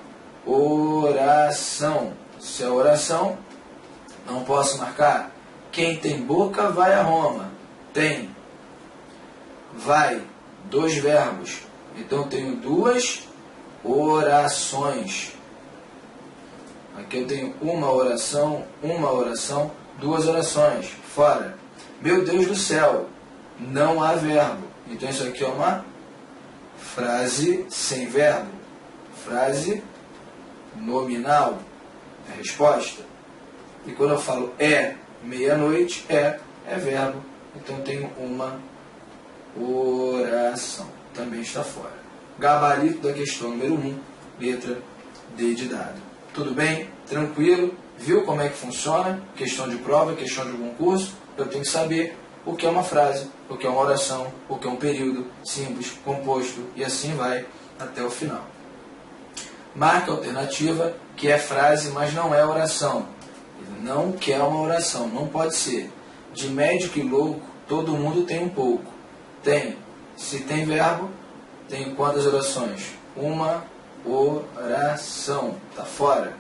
oração. Se é oração, não posso marcar. Quem tem boca vai a Roma. Tem. Vai. Dois verbos. Então eu tenho duas orações. Aqui eu tenho uma oração, duas orações. Fora. Meu Deus do céu. Não há verbo. Então isso aqui é uma frase sem verbo. Frase nominal. É a resposta. E quando eu falo meia-noite, é verbo. Então eu tenho uma oração. Também está fora. Gabarito da questão número 1, letra D de dado. Tudo bem? Tranquilo? Viu como é que funciona? Questão de prova, questão de concurso. Eu tenho que saber o que é uma frase, o que é uma oração, o que é um período simples, composto, e assim vai até o final. Marca a alternativa, que é frase, mas não é oração. Ele não quer uma oração, não pode ser. De médico e louco, todo mundo tem um pouco. Tem. Se tem verbo, tem quantas orações? Uma oração. Está fora.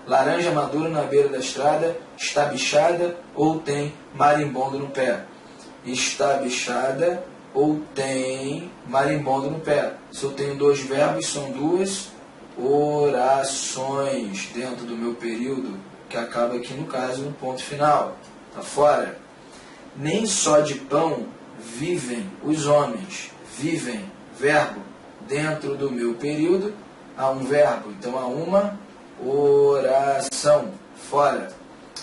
Laranja madura na beira da estrada, está bichada ou tem marimbondo no pé? Está bichada ou tem marimbondo no pé? Se eu tenho dois verbos, são duas orações dentro do meu período, que acaba aqui no caso no ponto final. Está fora. Nem só de pão vivem os homens. Vivem, verbo, dentro do meu período há um verbo, então há uma oração. Fora.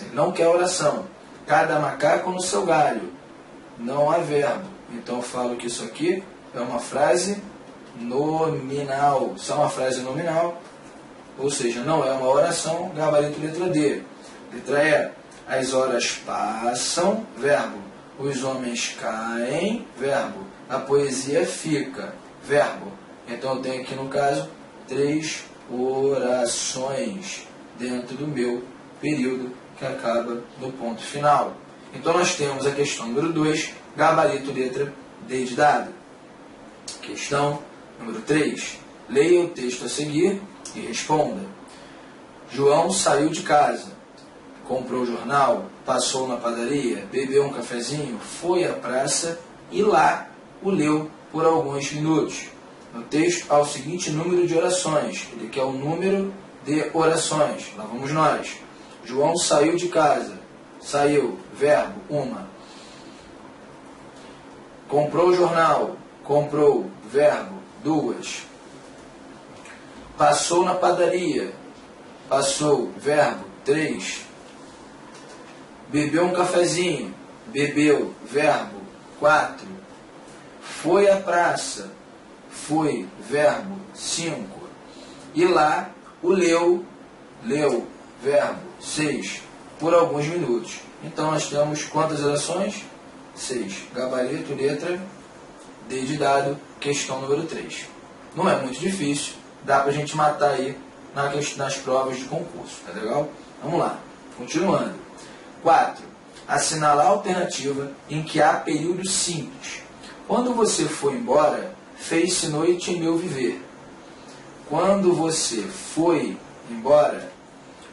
Ele não quer oração. Cada macaco no seu galho. Não há verbo. Então eu falo que isso aqui é uma frase nominal. Se é uma frase nominal, ou seja, não é uma oração, gabarito letra D. Letra E, as horas passam, verbo. Os homens caem, verbo. A poesia fica, verbo. Então eu tenho aqui no caso 3 orações dentro do meu período, que acaba no ponto final. Então nós temos a questão número 2, gabarito letra D de dado. Questão número 3. Leia o texto a seguir e responda. João saiu de casa, comprou o jornal, passou na padaria, bebeu um cafezinho, foi à praça e lá o leu por alguns minutos. No texto há o seguinte número de orações. Ele quer o número de orações. Lá vamos nós. João saiu de casa. Saiu, verbo, uma. Comprou o jornal. Comprou, verbo, duas. Passou na padaria. Passou, verbo, 3. Bebeu um cafezinho. Bebeu, verbo, 4. Foi à praça. Foi, verbo, 5. E lá, o leu, verbo, 6, por alguns minutos. Então, nós temos quantas orações? 6. Gabarito, letra D de dado, questão número 3. Não é muito difícil, dá para a gente matar aí nas provas de concurso, tá legal? Vamos lá, continuando. 4. Assinalar a alternativa em que há período simples. Quando você foi embora, fez-se noite em meu viver. Quando você foi embora,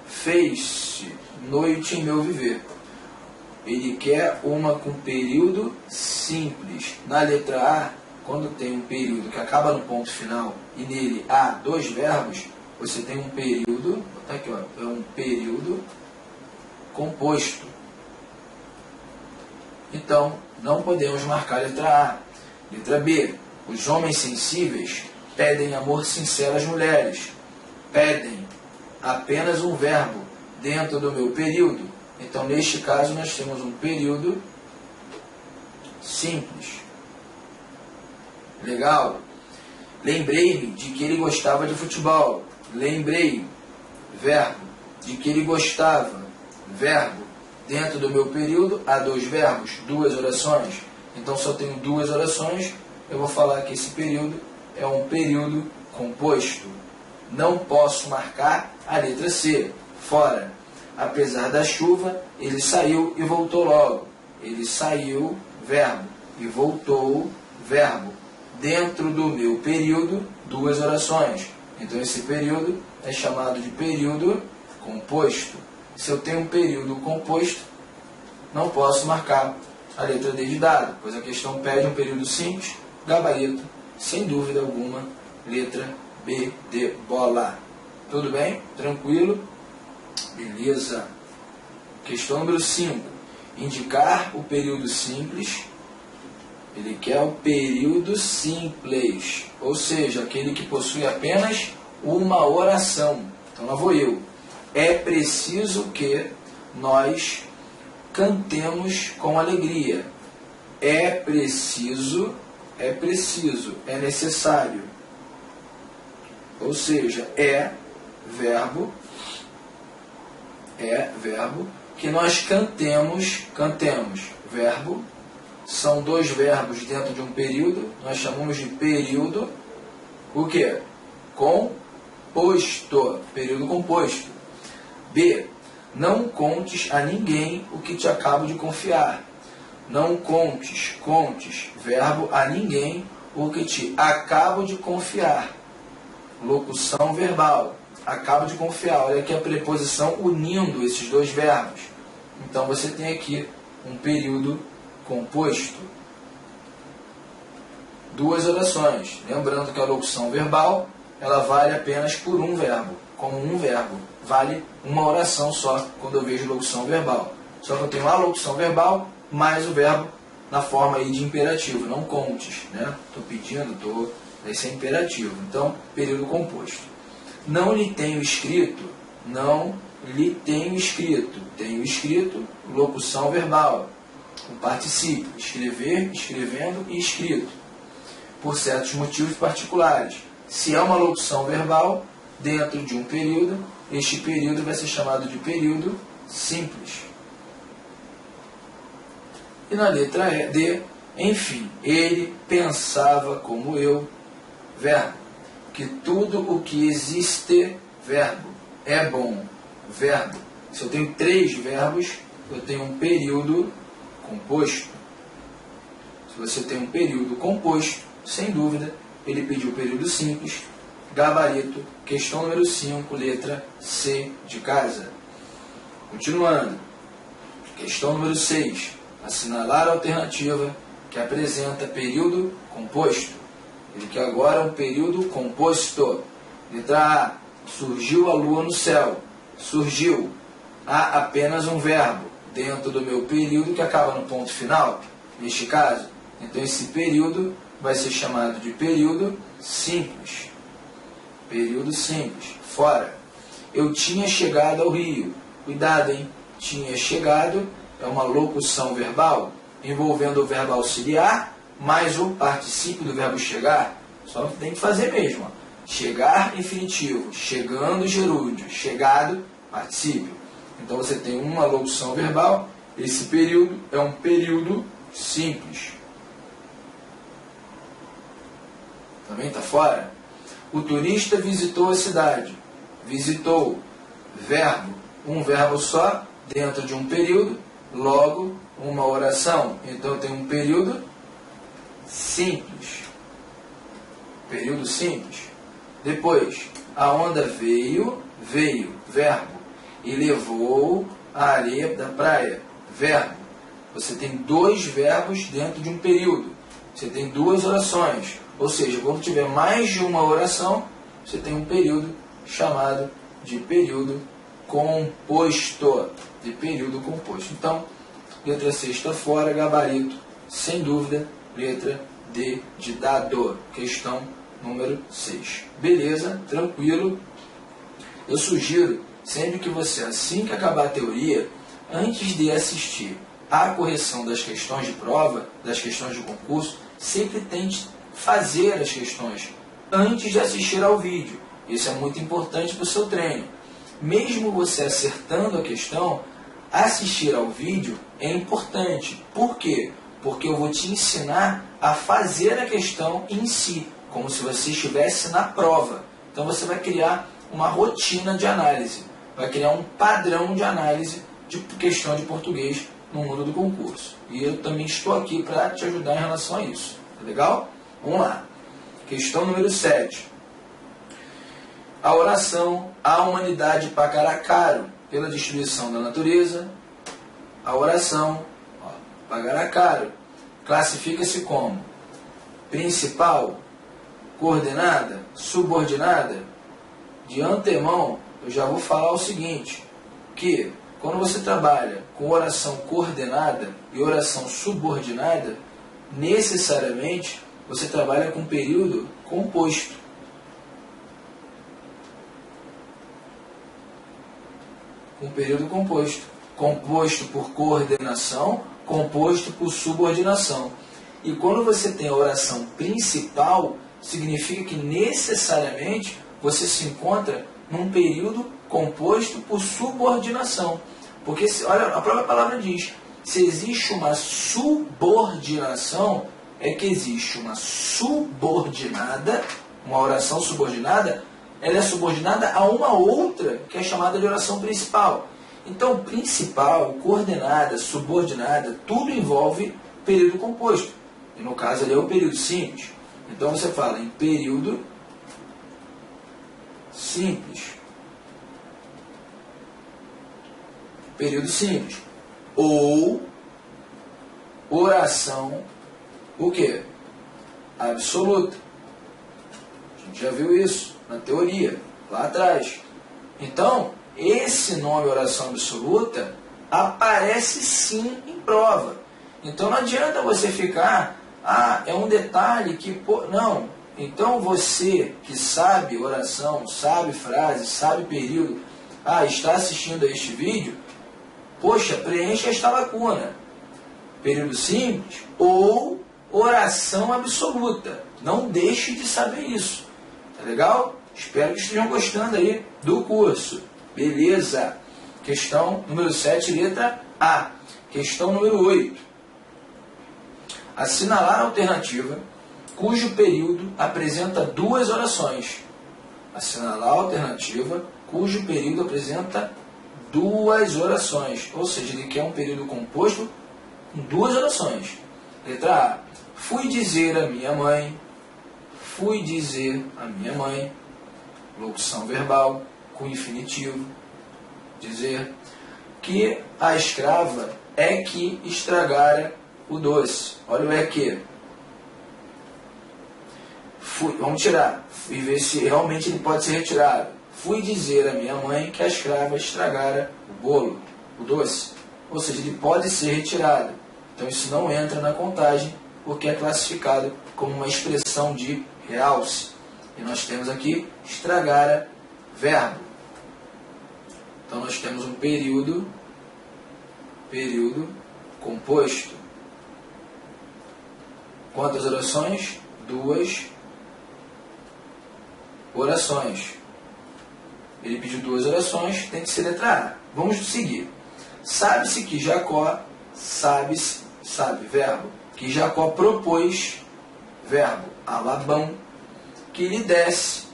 fez-se noite em meu viver. Ele quer uma com período simples. Na letra A, quando tem um período que acaba no ponto final e nele há 2 verbos, você tem um período, vou botar aqui, ó, é um período composto. Então, não podemos marcar a letra A. Letra B. Os homens sensíveis pedem amor sincero às mulheres. Pedem apenas um verbo dentro do meu período. Então, neste caso, nós temos um período simples. Legal? Lembrei-me de que ele gostava de futebol. Lembrei, verbo, de que ele gostava, verbo. Dentro do meu período, há 2 verbos, 2 orações. Então, se eu tenho 2 orações, eu vou falar que esse período é um período composto. Não posso marcar a letra C, fora. Apesar da chuva, ele saiu e voltou logo. Ele saiu, verbo, e voltou, verbo. Dentro do meu período, 2 orações. Então, esse período é chamado de período composto. Se eu tenho um período composto, não posso marcar a letra D de dado, pois a questão pede um período simples, gabarito, sem dúvida alguma, letra B de bola. Tudo bem? Tranquilo? Beleza. Questão número 5. Indicar o período simples. Ele quer o período simples, ou seja, aquele que possui apenas uma oração. Então lá vou eu. É preciso que nós cantemos com alegria. É preciso, é necessário. Ou seja, verbo, que nós cantemos, verbo, são 2 verbos dentro de um período, nós chamamos de período, o quê? Composto, período composto. B. Não contes a ninguém o que te acabo de confiar. Não contes, verbo, a ninguém o que te acabo de confiar. Locução verbal. Acabo de confiar. Olha aqui a preposição unindo esses 2 verbos. Então, você tem aqui um período composto. 2 orações. Lembrando que a locução verbal, ela vale apenas por um verbo. Como um verbo. Vale uma oração só quando eu vejo locução verbal. Só que eu tenho a locução verbal mais o verbo na forma aí de imperativo. Não contes, né? Estou pedindo, esse é imperativo. Então, período composto. Não lhe tenho escrito. Não lhe tenho escrito. Tenho escrito, locução verbal. Com particípio. Escrever, escrevendo e escrito. Por certos motivos particulares. Se é uma locução verbal, dentro de um período, este período vai ser chamado de período simples. E na letra D, enfim, ele pensava como eu, verbo, que tudo o que existe, verbo, é bom, verbo. Se eu tenho 3 verbos, eu tenho um período composto. Se você tem um período composto, sem dúvida, ele pediu período simples, gabarito, questão número 5, letra C de casa. Continuando. Questão número 6. Assinalar a alternativa que apresenta período composto. Ele quer agora um período composto. Letra A. Surgiu a lua no céu. Surgiu. Há apenas um verbo dentro do meu período que acaba no ponto final. Neste caso, então esse período vai ser chamado de período simples. Período simples. Fora. Eu tinha chegado ao Rio. Cuidado, hein? Tinha chegado é uma locução verbal envolvendo o verbo auxiliar mais o particípio do verbo chegar. Só que tem que fazer mesmo. Ó. chegar infinitivo, chegando gerúndio, chegado particípio. Então você tem uma locução verbal, esse período é um período simples. Também está fora? O turista visitou a cidade. Visitou, verbo, um verbo só, dentro de um período, logo uma oração. Então tem um período simples. Período simples. Depois, a onda veio, verbo, e levou a areia da praia, verbo. Você tem dois verbos dentro de um período. Você tem duas orações. Ou seja, quando tiver mais de uma oração, você tem um período chamado de período composto. De período composto. Então, letra C está fora, gabarito, sem dúvida, letra D de dado. Questão número 6. Beleza, tranquilo. Eu sugiro, sempre que você, assim que acabar a teoria, antes de assistir à correção das questões de prova, das questões de concurso, sempre tente fazer as questões antes de assistir ao vídeo. Isso é muito importante para o seu treino. Mesmo você acertando a questão, assistir ao vídeo é importante. Por quê? Porque eu vou te ensinar a fazer a questão em si, como se você estivesse na prova. Então você vai criar uma rotina de análise, vai criar um padrão de análise de questão de português no mundo do concurso. E eu também estou aqui para te ajudar em relação a isso. Tá legal? Vamos lá. Questão número 7. A oração "A humanidade pagará caro pela destruição da natureza". A oração pagará caro classifica-se como principal, coordenada, subordinada. De antemão, eu já vou falar o seguinte, que quando você trabalha com oração coordenada e oração subordinada, necessariamente você trabalha com período composto. Com período composto. Composto por coordenação, composto por subordinação. E quando você tem a oração principal, significa que necessariamente você se encontra num período composto por subordinação. Porque, olha, a própria palavra diz, se existe uma subordinação, é que existe uma subordinada, uma oração subordinada, ela é subordinada a uma outra, que é chamada de oração principal. Então, principal, coordenada, subordinada, tudo envolve período composto. E no caso ali é o período simples. Então você fala em período simples. Período simples. Ou oração, o quê? Absoluta. A gente já viu isso na teoria, lá atrás. Então, esse nome oração absoluta aparece sim em prova. Então não adianta você ficar, é um detalhe que... Não. Então você que sabe oração, sabe frase, sabe período, está assistindo a este vídeo, poxa, preencha esta lacuna. Período simples ou oração absoluta. Não deixe de saber isso. Tá legal? Espero que estejam gostando aí do curso. Beleza. Questão número 7, letra A. Questão número 8. Assinalar a alternativa cujo período apresenta duas orações. Assinalar a alternativa cujo período apresenta duas orações. Ou seja, ele quer um período composto com duas orações. Letra A. Fui dizer à minha mãe. Fui dizer à minha mãe. Locução verbal com infinitivo. Dizer que a escrava é que estragara o doce. Olha o é que. Vamos tirar e ver se realmente ele pode ser retirado. Fui dizer à minha mãe que a escrava estragara o bolo, o doce. Ou seja, ele pode ser retirado. Então isso não entra na contagem porque é classificado como uma expressão de realce. E nós temos aqui estragara verbo. Então nós temos um período composto. Quantas orações? Duas orações. Ele pediu 2 orações, tem que ser letra A. Vamos seguir. Sabe-se que Jacó, sabe, verbo, que Jacó propôs, verbo, a Labão, que lhe desse,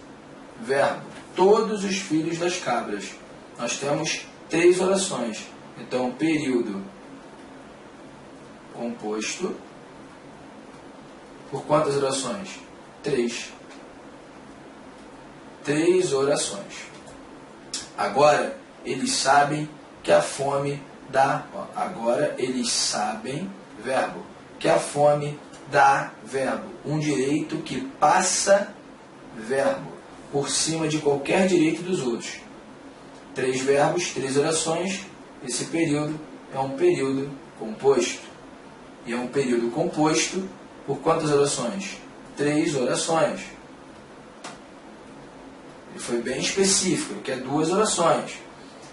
verbo, todos os filhos das cabras. Nós temos 3 orações. Então, período composto por quantas orações? 3. 3 orações. Agora, eles sabem que a fome dá... Agora, eles sabem, verbo, que a fome dá, verbo, um direito que passa, verbo, por cima de qualquer direito dos outros. 3 verbos, 3 orações. Esse período é um período composto. E é um período composto por quantas orações? 3 orações. Ele foi bem específico, que é 2 orações.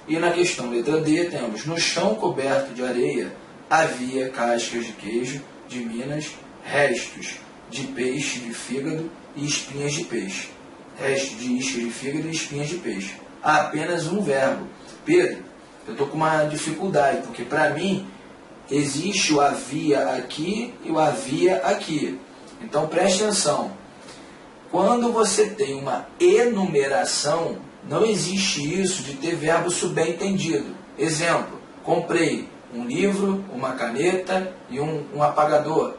E na questão letra D temos: no chão coberto de areia havia cascas de queijo de Minas, restos de peixe de fígado e espinhas de peixe. Restos de iscas de fígado e espinhas de peixe. Há apenas um verbo. Pedro, eu estou com uma dificuldade, porque para mim existe o havia aqui e o havia aqui. Então preste atenção. Quando você tem uma enumeração, não existe isso de ter verbo subentendido. Exemplo: comprei um livro, uma caneta e um apagador.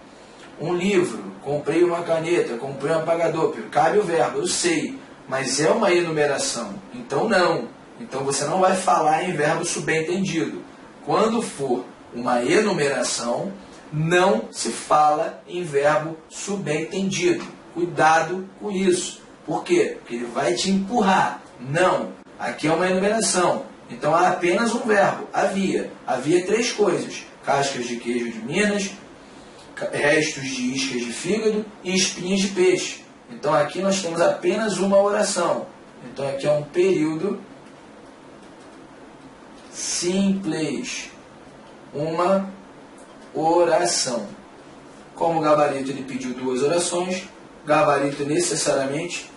Um livro, comprei uma caneta, comprei um apagador. Cabe o verbo, eu sei, mas é uma enumeração. Então não. Então você não vai falar em verbo subentendido. Quando for uma enumeração, não se fala em verbo subentendido. Cuidado com isso. Por quê? Porque ele vai te empurrar. Não. Aqui é uma enumeração. Então há apenas um verbo. Havia. Havia 3 coisas: cascas de queijo de Minas, restos de iscas de fígado e espinhas de peixe. Então aqui nós temos apenas uma oração. Então aqui é um período simples. Uma oração. Como o gabarito ele pediu 2 orações, gabarito necessariamente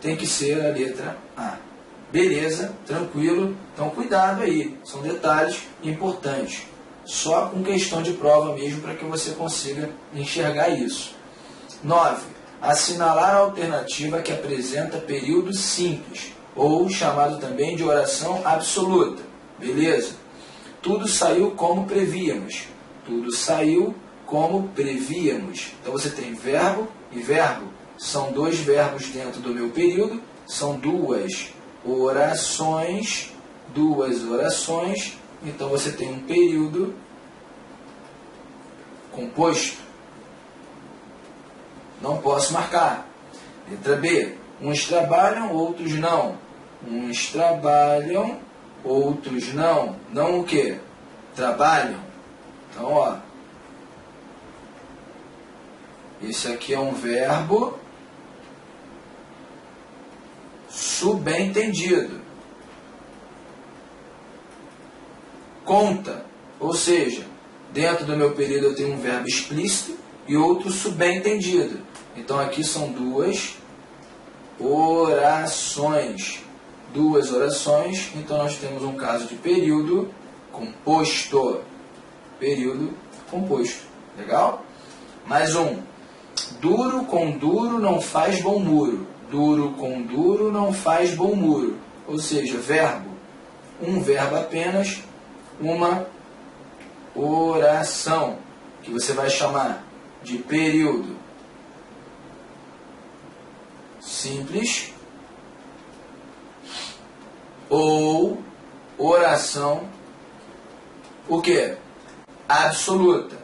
tem que ser a letra A. Beleza? Tranquilo? Então cuidado aí, são detalhes importantes. Só com questão de prova mesmo para que você consiga enxergar isso. 9. Assinalar a alternativa que apresenta período simples, ou chamado também de oração absoluta. Beleza? Tudo saiu como prevíamos. Tudo saiu como prevíamos. Então você tem verbo e verbo. São 2 verbos dentro do meu período. São 2 orações. 2 orações. Então você tem um período composto. Não posso marcar. Letra B. Uns trabalham, outros não. Uns trabalham, outros não. Não o quê? Trabalham. Então, ó. Esse aqui é um verbo subentendido. Conta. Ou seja, dentro do meu período eu tenho um verbo explícito e outro subentendido. Então aqui são 2 orações. 2 orações. Então nós temos um caso de período composto. Período composto. Legal? Mais um. Duro com duro não faz bom muro. Duro com duro não faz bom muro. Ou seja, verbo. Um verbo apenas. Uma oração. Que você vai chamar de período simples ou oração o quê? Absoluta.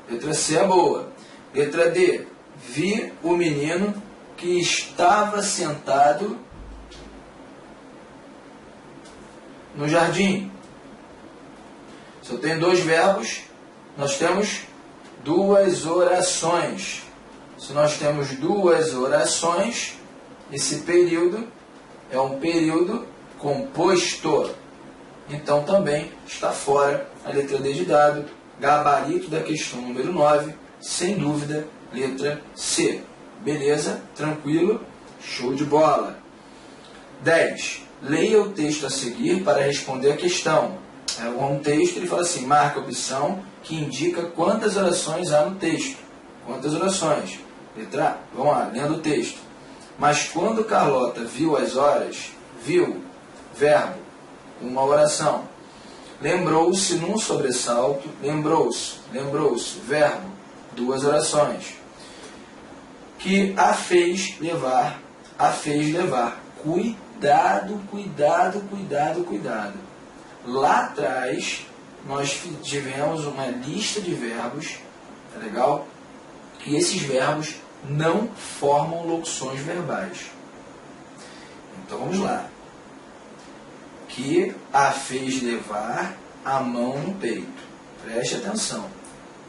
Letra C é boa. Letra D. Vi o menino que estava sentado no jardim. Se eu tenho 2 verbos, nós temos 2 orações. Se nós temos 2 orações, esse período é um período composto. Então também está fora a letra D de dado. Gabarito da questão número 9, sem dúvida, Letra C. Beleza? Tranquilo? Show de bola. 10. Leia o texto a seguir para responder a questão. É um texto, ele fala assim, marca a opção que indica quantas orações há no texto. Quantas orações? Letra A. Vamos lá, lendo o texto. Mas quando Carlota viu as horas, viu, verbo, uma oração. Lembrou-se num sobressalto, lembrou-se, verbo, duas orações. Que a fez levar. Cuidado, cuidado, cuidado, cuidado. Lá atrás, nós tivemos uma lista de verbos, tá legal? E esses verbos não formam locuções verbais. Então vamos lá. Que a fez levar a mão no peito. Preste atenção.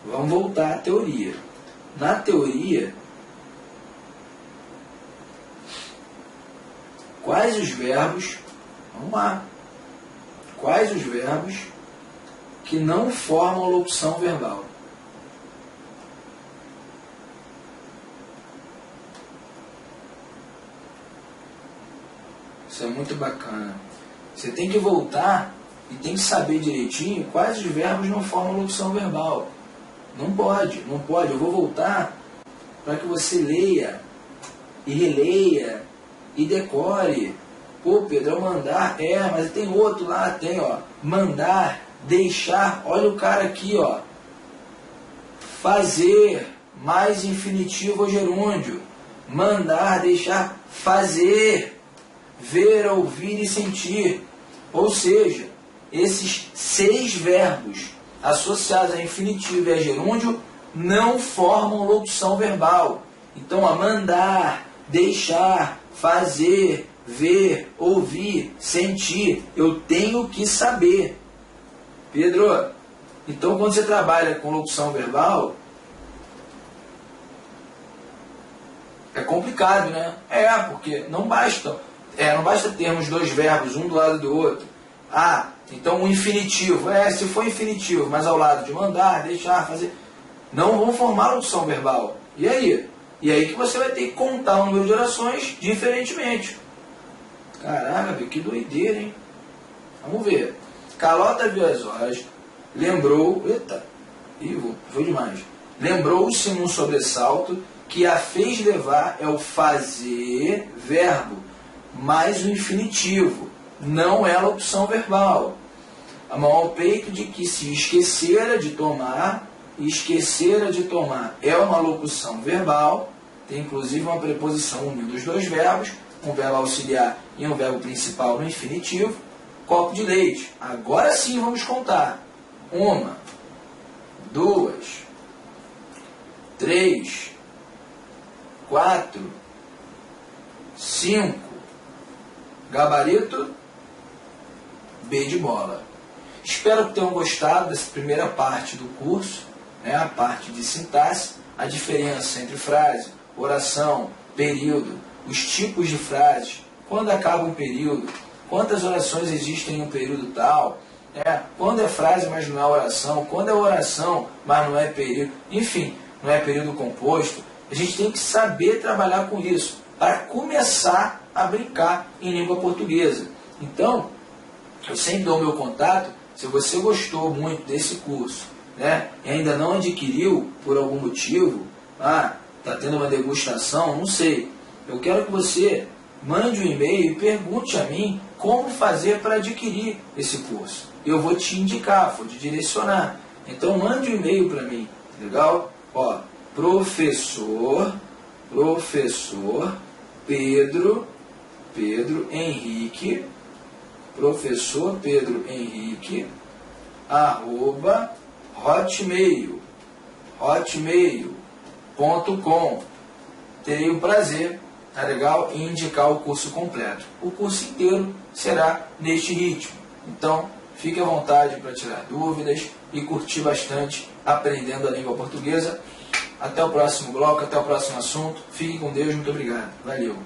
Vamos voltar à teoria. Na teoria, quais os verbos, vamos lá, quais os verbos que não formam locução verbal? Isso é muito bacana. Você tem que voltar e tem que saber direitinho quais os verbos não formam locução verbal. Não pode. Eu vou voltar para que você leia e releia e decore. Pô, Pedro, é o mandar. Mas tem outro lá, tem, ó. Mandar, deixar. Olha o cara aqui, ó. Fazer, mais infinitivo ou gerúndio. Mandar, deixar, fazer. Ver, ouvir e sentir. Ou seja, esses 6 verbos associados a infinitivo e a gerúndio não formam locução verbal. Então, a mandar, deixar, fazer, ver, ouvir, sentir, eu tenho que saber. Pedro, então quando você trabalha com locução verbal, é complicado, né? Porque não basta termos 2 verbos, um do lado do outro. Então o infinitivo, se for infinitivo, mas ao lado de mandar, deixar, fazer, não vão formar locução verbal. E aí? E aí que você vai ter que contar o número de orações diferentemente. Caraca, que doideira, hein? Vamos ver. Carlota viu as horas, lembrou... foi demais. Lembrou-se num sobressalto que a fez levar é o fazer, verbo, mais o infinitivo. Não é a locução verbal. A mão ao peito de que se esquecera de tomar, é uma locução verbal, tem inclusive uma preposição unindo os 2 verbos, um verbo auxiliar e um verbo principal no infinitivo. Copo de leite. Agora sim vamos contar. 1, 2, 3, 4, 5. Gabarito B de bola. Espero que tenham gostado dessa primeira parte do curso, né? A parte de sintaxe, a diferença entre frase, oração, período, os tipos de frases, quando acaba um período, quantas orações existem em um período tal, quando é frase, mas não é oração, quando é oração, mas não é período, enfim, não é período composto. A gente tem que saber trabalhar com isso para começar a brincar em língua portuguesa. Então, eu sempre dou o meu contato. Se você gostou muito desse curso, e ainda não adquiriu por algum motivo, está tendo uma degustação, não sei, eu quero que você mande um e-mail e pergunte a mim como fazer para adquirir esse curso. Eu vou te indicar, vou te direcionar. Então mande um e-mail para mim, legal? Professor Pedro Henrique, @hotmail.com. Terei o prazer, tá legal, em indicar o curso completo. O curso inteiro será neste ritmo. Então, fique à vontade para tirar dúvidas e curtir bastante aprendendo a língua portuguesa. Até o próximo bloco, até o próximo assunto. Fique com Deus, muito obrigado. Valeu!